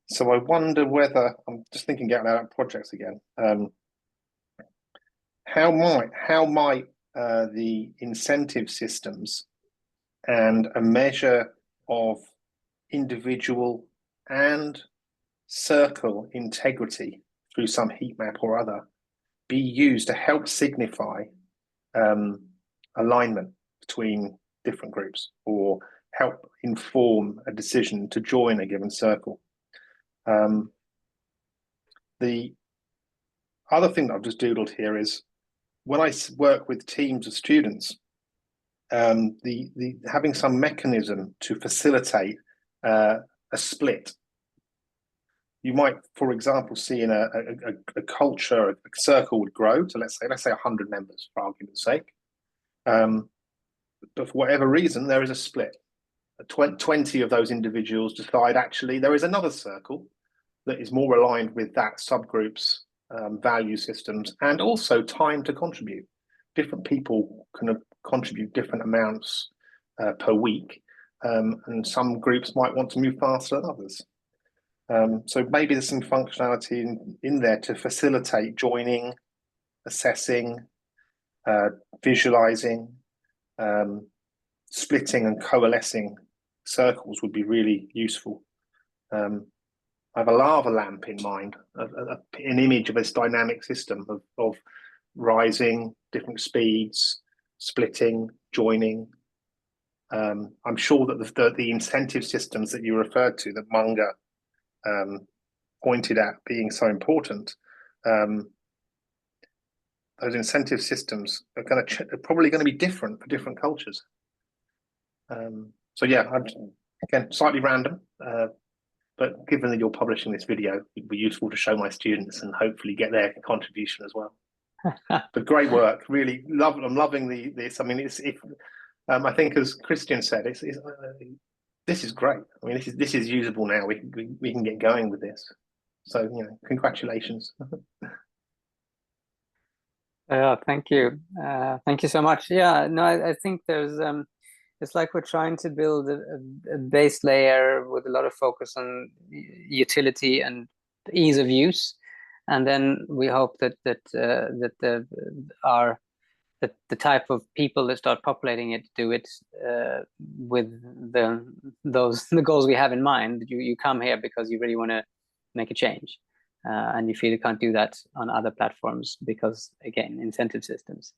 So I wonder whether, I'm just thinking out about projects again, how might the incentive systems and a measure of individual and circle integrity through some heat map or other be used to help signify alignment between different groups or help inform a decision to join a given circle. The other thing that I've just doodled here is when I work with teams of students, the having some mechanism to facilitate a split. You might, for example, see in a culture, a circle would grow to let's say 100 members for argument's sake. But for whatever reason, there is a split. 20 of those individuals decide actually there is another circle that is more aligned with that subgroup's value systems and also time to contribute. Different people can contribute different amounts per week, and some groups might want to move faster than others. So maybe there's some functionality in there to facilitate joining, assessing, visualizing, splitting and coalescing circles would be really useful. I have a lava lamp in mind, an image of this dynamic system of rising, different speeds, splitting, joining. I'm sure that the incentive systems that you referred to, that Munger pointed at being so important, those incentive systems are probably going to be different for different cultures. So yeah, again, slightly random, but given that you're publishing this video, it'd be useful to show my students and hopefully get their contribution as well. But great work, really I'm loving this. I mean, I think as Christian said, this is great. I mean, this is usable now. We can get going with this. So congratulations. Thank you. Thank you so much. Yeah, no, I think there's it's like we're trying to build a base layer with a lot of focus on utility and ease of use, and then we hope that the type of people that start populating it do it with the goals we have in mind. You come here because you really want to make a change, and you feel you can't do that on other platforms because, again, incentive systems.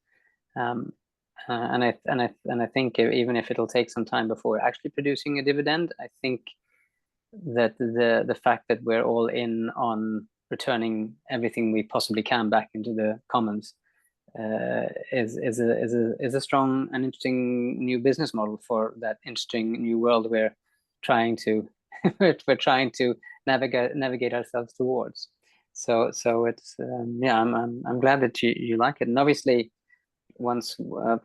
And I think even if it'll take some time before actually producing a dividend, I think that the fact that we're all in on returning everything we possibly can back into the commons is a strong and interesting new business model for that interesting new world we're trying to navigate ourselves towards. So it's yeah, I'm glad that you like it. And obviously, once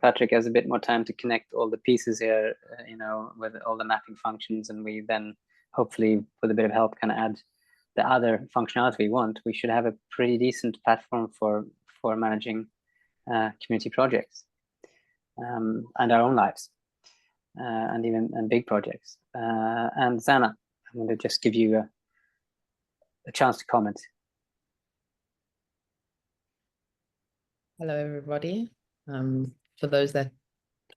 Patrik has a bit more time to connect all the pieces here, you know, with all the mapping functions, and we then hopefully with a bit of help can add the other functionality we want, we should have a pretty decent platform for managing community projects and our own lives and big projects. And Zanna, I'm going to just give you a chance to comment. Hello, everybody. For those that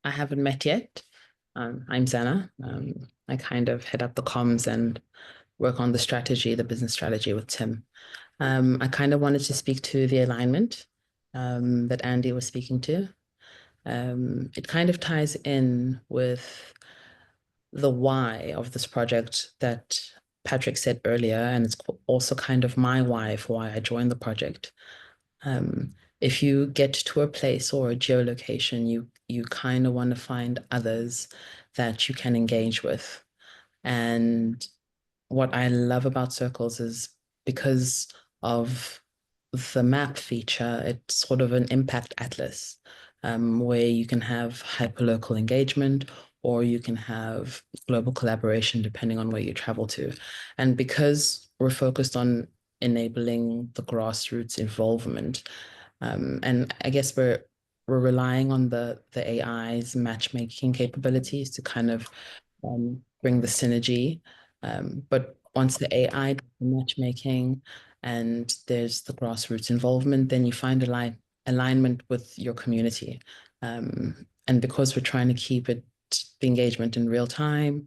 I haven't met yet, I'm Zanna. I kind of head up the comms and work on the strategy, the business strategy with Tim. I kind of wanted to speak to the alignment that Andy was speaking to. It kind of ties in with the why of this project that Patrik said earlier, and it's also kind of my why for why I joined the project. If you get to a place or a geolocation, you kind of want to find others that you can engage with. And what I love about Circles is because of the map feature, it's sort of an impact atlas where you can have hyperlocal engagement, or you can have global collaboration depending on where you travel to. And because we're focused on enabling the grassroots involvement, and I guess we're relying on the AI's matchmaking capabilities to kind of bring the synergy. But once the AI does the matchmaking and there's the grassroots involvement, then you find alignment with your community. And because we're trying to keep the engagement in real time,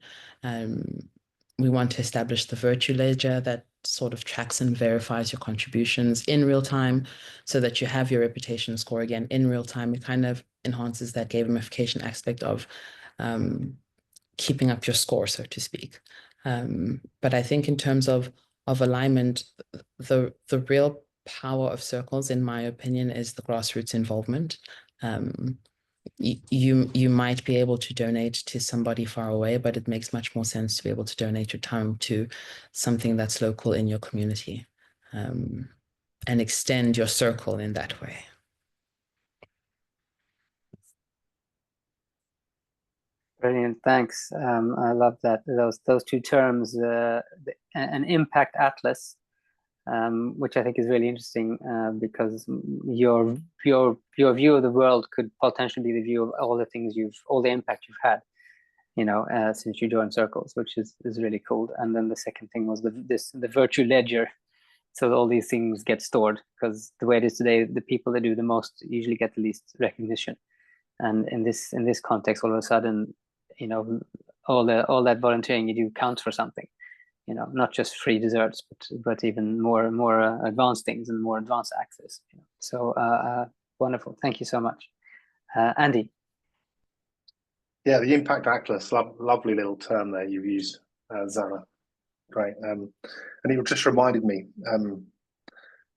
we want to establish the virtue ledger that sort of tracks and verifies your contributions in real time so that you have your reputation score again in real time. It kind of enhances that gamification aspect of keeping up your score, so to speak. But I think in terms of alignment, the real power of Circles, in my opinion, is the grassroots involvement. You might be able to donate to somebody far away, but it makes much more sense to be able to donate your time to something that's local in your community, and extend your circle in that way. Brilliant, thanks. I love that those two terms, an impact atlas, which I think is really interesting because your view of the world could potentially be the view of all the impact you've had, you know, since you joined Circles, which is really cool. And then the second thing was the virtue ledger, so all these things get stored, because the way it is today, the people that do the most usually get the least recognition. And in this context, all of a sudden, you know, all that volunteering you do counts for something. You know, not just free desserts, but even more advanced things and more advanced access. You know? So wonderful, thank you so much, Andy. Yeah, the impact atlas, lovely little term there you've used, Zanna. Great, and it just reminded me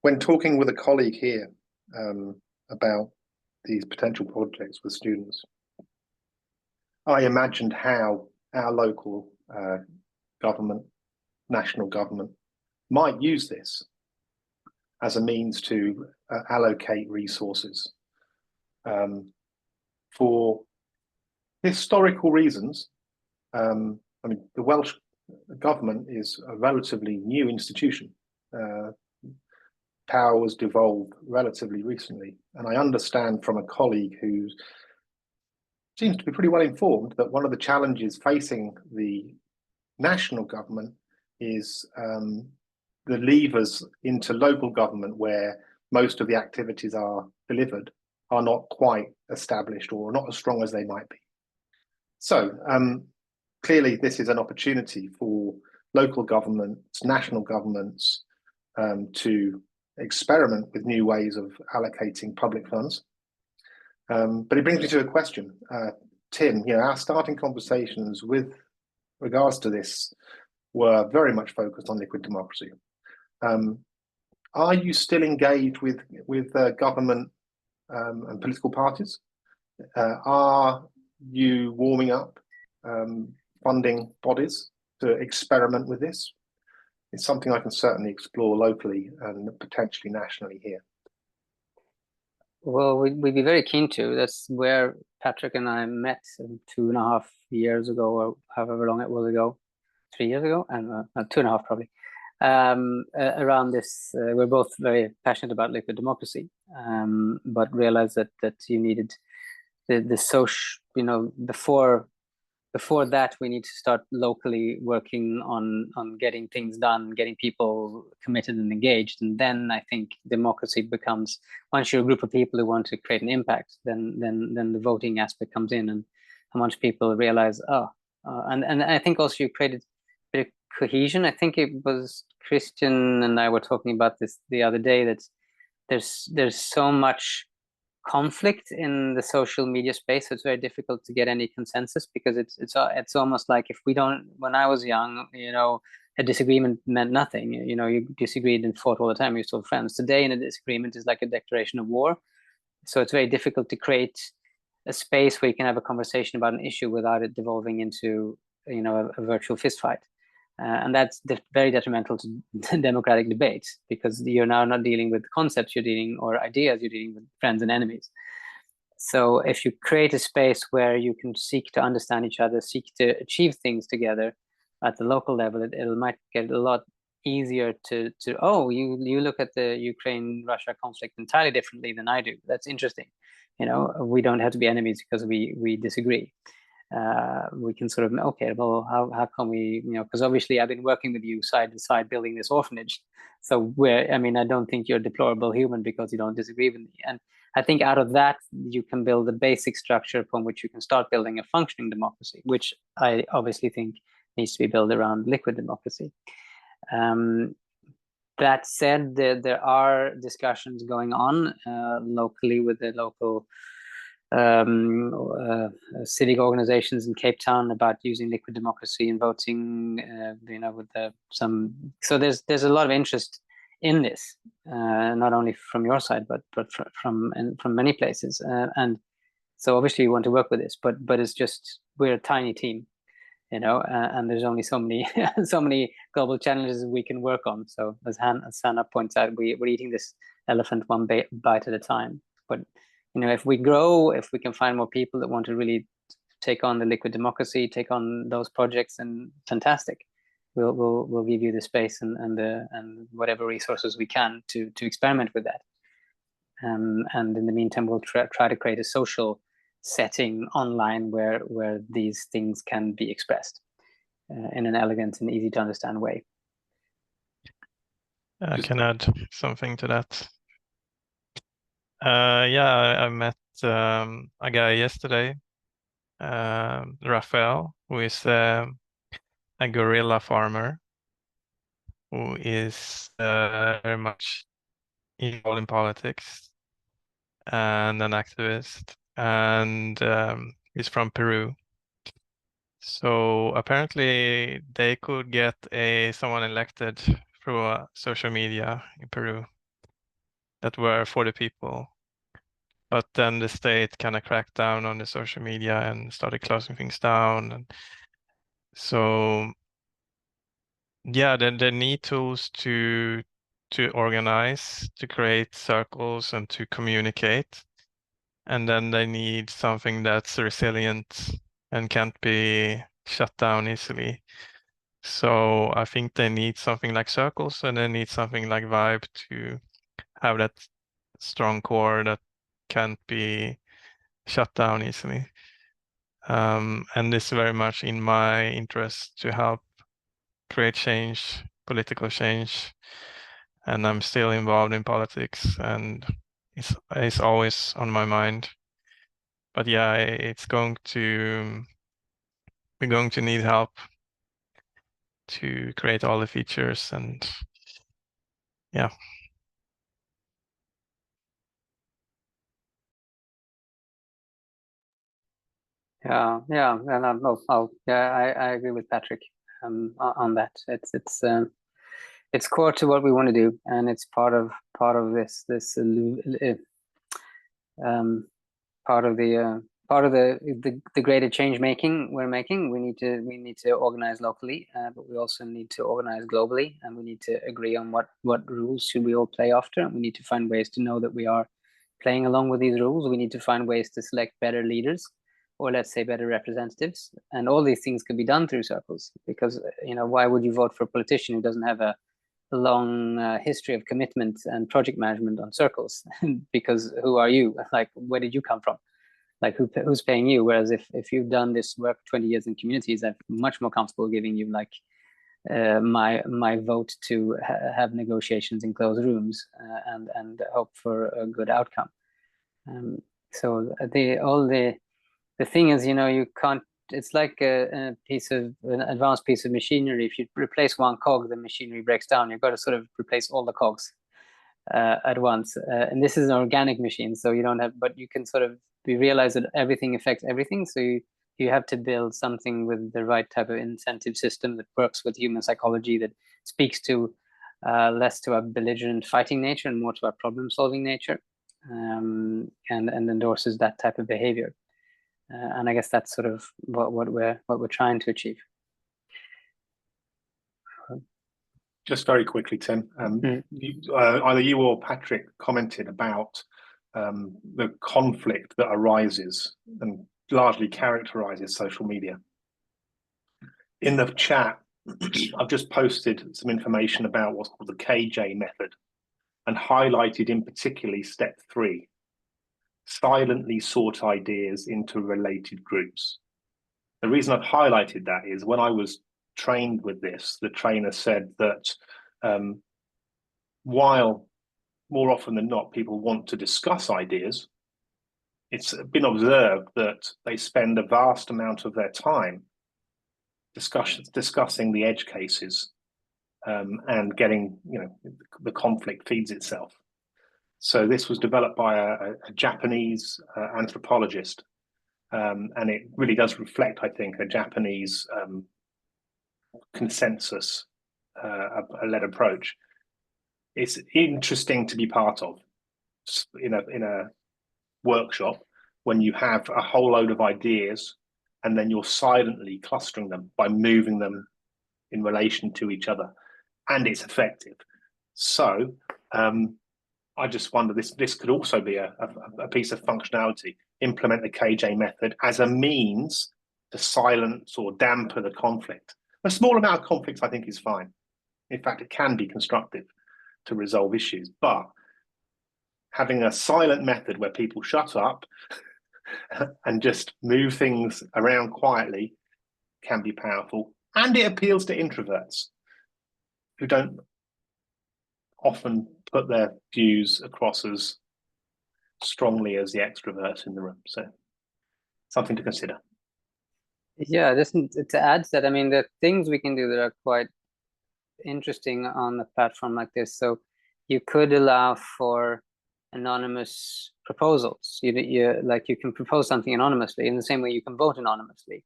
when talking with a colleague here about these potential projects with students, I imagined how our local government, national government, might use this as a means to allocate resources for historical reasons. I mean, the Welsh government is a relatively new institution. Power was devolved relatively recently, and I understand from a colleague who seems to be pretty well informed that one of the challenges facing the national government is the levers into local government, where most of the activities are delivered, are not quite established or not as strong as they might be. So clearly this is an opportunity for local governments, national governments to experiment with new ways of allocating public funds. But it brings me to a question. Tim, you know, our starting conversations with regards to this were very much focused on liquid democracy. are you still engaged with government and political parties? Are you warming up funding bodies to experiment with this? It's something I can certainly explore locally and potentially nationally here. Well, we'd be very keen to. That's where Patrik and I met 2.5 years ago, or however long it was ago, 3 years ago, and 2.5 probably. Around this, we're both very passionate about liquid democracy, but realized that you needed the social, before that, we need to start locally working on getting things done, getting people committed and engaged. And then I think democracy becomes, once you're a group of people who want to create an impact, then the voting aspect comes in, and once people realize, and I think also you created a bit of cohesion. I think it was Christian and I were talking about this the other day, that there's so much conflict in the social media space. It's very difficult to get any consensus, because it's almost like, if we don't, when I was young, a disagreement meant nothing. You disagreed and fought all the time, you're still friends. Today, in a disagreement is like a declaration of war. So it's very difficult to create a space where you can have a conversation about an issue without it devolving into a virtual fistfight. And that's very detrimental to democratic debates, because you're now not dealing with concepts, or ideas, you're dealing with friends and enemies. So if you create a space where you can seek to understand each other, seek to achieve things together at the local level, it might get a lot easier to you look at the Ukraine-Russia conflict entirely differently than I do. That's interesting. We don't have to be enemies because we disagree. We can sort of, okay, well, how can we, because obviously I've been working with you side to side building this orphanage. So I don't think you're a deplorable human because you don't disagree with me. And I think out of that, you can build a basic structure upon which you can start building a functioning democracy, which I obviously think needs to be built around liquid democracy. That said, there are discussions going on locally with the local civic organizations in Cape Town about using liquid democracy and voting. So there's a lot of interest in this, not only from your side, but from many places. And so obviously we want to work with this, but it's just, we're a tiny team, and there's only so many so many global challenges we can work on. So as Zanna points out, we're eating this elephant one bite at a time. But if we grow, if we can find more people that want to really take on the liquid democracy, take on those projects, and fantastic. We'll give you the space and whatever resources we can to experiment with that. And in the meantime, we'll try to create a social setting online where these things can be expressed in an elegant and easy to understand way. I can add something to that. I met a guy yesterday, Raphael, who is a guerrilla farmer who is very much involved in politics and an activist, and he's from Peru. So apparently they could get someone elected through social media in Peru that were for the people. But then the state kind of cracked down on the social media and started closing things down. And so, yeah, they need tools to organize, to create circles, and to communicate. And then they need something that's resilient and can't be shut down easily. So I think they need something like circles, and they need something like Vibe to have that strong core that can't be shut down easily. And it's very much in my interest to help create change, political change. And I'm still involved in politics, and it's always on my mind. But yeah, we're going to need help to create all the features, and yeah. Yeah, and I agree with Patrik on that. It's it's core to what we want to do, and it's part of part of the greater change making we're making. We need to organize locally, but we also need to organize globally, and we need to agree on what rules should we all play after, and we need to find ways to know that we are playing along with these rules. We need to find ways to select better leaders, or let's say better representatives, and all these things could be done through circles. Because why would you vote for a politician who doesn't have a long history of commitment and project management on circles? Because who are you? Like, where did you come from? Like, who's paying you? Whereas if you've done this work 20 years in communities, I'm much more comfortable giving you like my vote to have negotiations in closed rooms and hope for a good outcome. So the thing is, you can't. It's like an advanced piece of machinery. If you replace one cog, the machinery breaks down. You've got to sort of replace all the cogs at once. And this is an organic machine, so you don't have. But you can sort of realize that everything affects everything. So you have to build something with the right type of incentive system that works with human psychology, that speaks to less to our belligerent fighting nature and more to our problem-solving nature, and endorses that type of behavior. And I guess that's sort of what we're trying to achieve. Just very quickly, Tim, either you or Patrik commented about the conflict that arises and largely characterizes social media. In the chat, I've just posted some information about what's called the KJ method and highlighted in particularly step 3, silently sort ideas into related groups. The reason I've highlighted that is when I was trained with this, the trainer said that while more often than not people want to discuss ideas, it's been observed that they spend a vast amount of their time discussing the edge cases and getting, the conflict feeds itself. So this was developed by a Japanese anthropologist, and it really does reflect, I think, a Japanese consensus-led approach. It's interesting to be part of in a workshop when you have a whole load of ideas and then you're silently clustering them by moving them in relation to each other, and it's effective. So I just wonder, this could also be a piece of functionality. Implement the KJ method as a means to silence or dampen the conflict. A small amount of conflicts, I think, is fine. In fact, it can be constructive to resolve issues, but having a silent method where people shut up and just move things around quietly can be powerful, and it appeals to introverts who don't often put their views across as strongly as the extroverts in the room. So something to consider. Yeah, just to add to that, I mean, the things we can do that are quite interesting on a platform like this. So you could allow for anonymous proposals. You can propose something anonymously in the same way you can vote anonymously.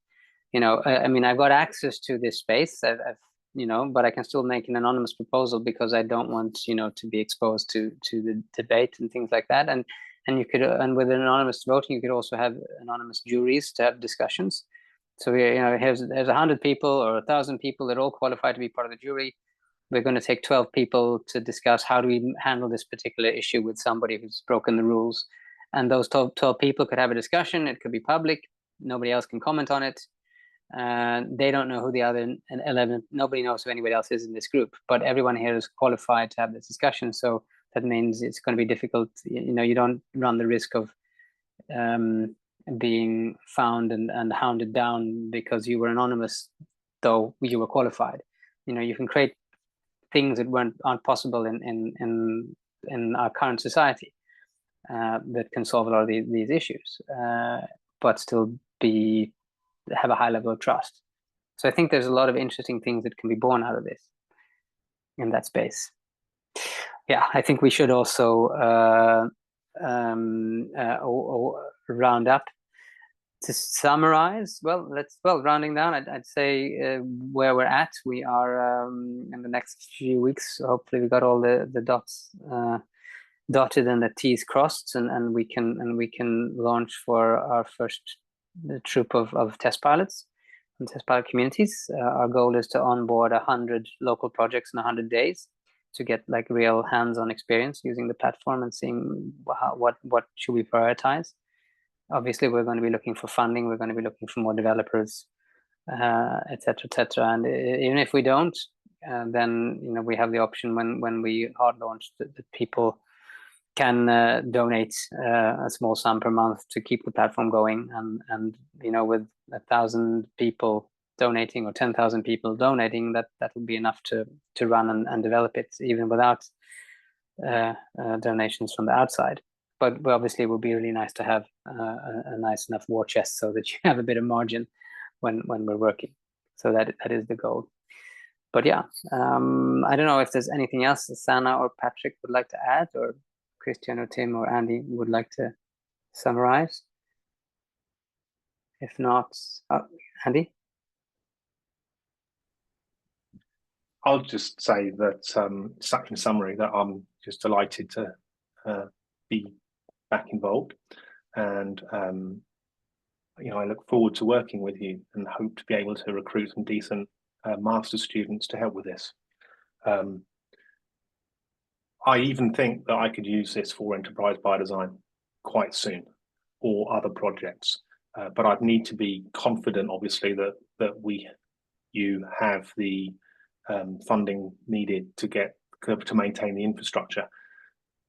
I mean, I've got access to this space, but I can still make an anonymous proposal because I don't want, to be exposed to the debate and things like that. And with anonymous voting, you could also have anonymous juries to have discussions. So there's 100 people or 1,000 people that all qualify to be part of the jury. We're going to take 12 people to discuss how do we handle this particular issue with somebody who's broken the rules. And those 12 people could have a discussion. It could be public. Nobody else can comment on it. They don't know who the other 11, nobody knows who anybody else is in this group, but everyone here is qualified to have this discussion. So that means it's going to be difficult. You don't run the risk of being found and hounded down because you were anonymous, though you were qualified. You can create things that aren't possible in our current society that can solve a lot of these issues, but still have a high level of trust. So I think there's a lot of interesting things that can be born out of this in that space. Yeah, I think we should also round up. To summarize, rounding down, I'd say where we're at, we are in the next few weeks. Hopefully, we got all the dots dotted and the T's crossed, and we can launch for our first troop of test pilots and test pilot communities. Our goal is to onboard 100 local projects in 100 days to get like real hands-on experience using the platform and seeing what should we prioritize. Obviously, we're going to be looking for funding. We're going to be looking for more developers, et cetera, et cetera. And even if we don't, then we have the option when we hard launch that people can donate a small sum per month to keep the platform going. And with 1,000 people donating or 10,000 people donating, that will be enough to run and develop it, even without donations from the outside. But obviously, it would be really nice to have a nice enough war chest so that you have a bit of margin when we're working. So that is the goal. But yeah, I don't know if there's anything else Zanna or Patrik would like to add, or Christian or Tim or Andy would like to summarize. If not, Andy? I'll just say that, in summary, that I'm just delighted to be back involved, and I look forward to working with you and hope to be able to recruit some decent master's students to help with this. I even think that I could use this for enterprise by design quite soon, or other projects, but I'd need to be confident, obviously, that you have the funding needed to maintain the infrastructure.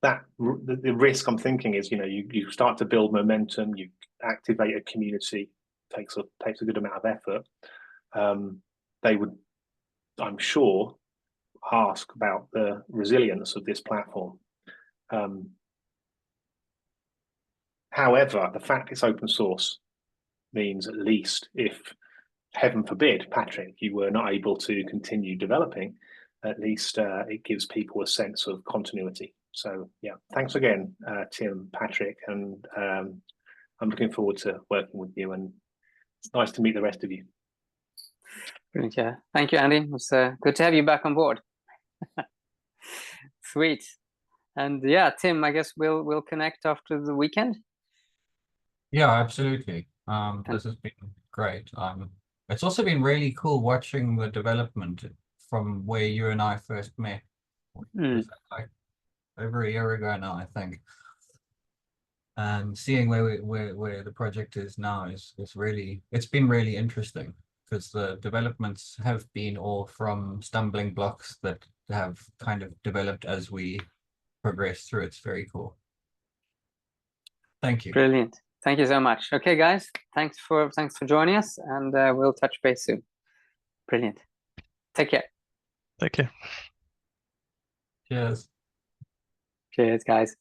The risk I'm thinking is, you start to build momentum, you activate a community, takes a good amount of effort. They would, I'm sure, ask about the resilience of this platform. However, the fact it's open source means, at least if, heaven forbid, Patrik, you were not able to continue developing, at least it gives people a sense of continuity. So yeah, thanks again, Tim, Patrik, and I'm looking forward to working with you, and it's nice to meet the rest of you. Brilliant, yeah. Thank you, Andy. It was good to have you back on board. Sweet. And yeah, Tim, I guess we'll connect after the weekend. Yeah, absolutely. This has been great. It's also been really cool watching the development from where you and I first met. Was that like over a year ago now, I think. And seeing where the project is now it's been really interesting, because the developments have been all from stumbling blocks that have kind of developed as we progress through. It's very cool. Thank you. Brilliant. Thank you so much. Okay, guys, thanks for joining us, and we'll touch base soon. Brilliant. Take care. Take care. Cheers. Cheers, guys.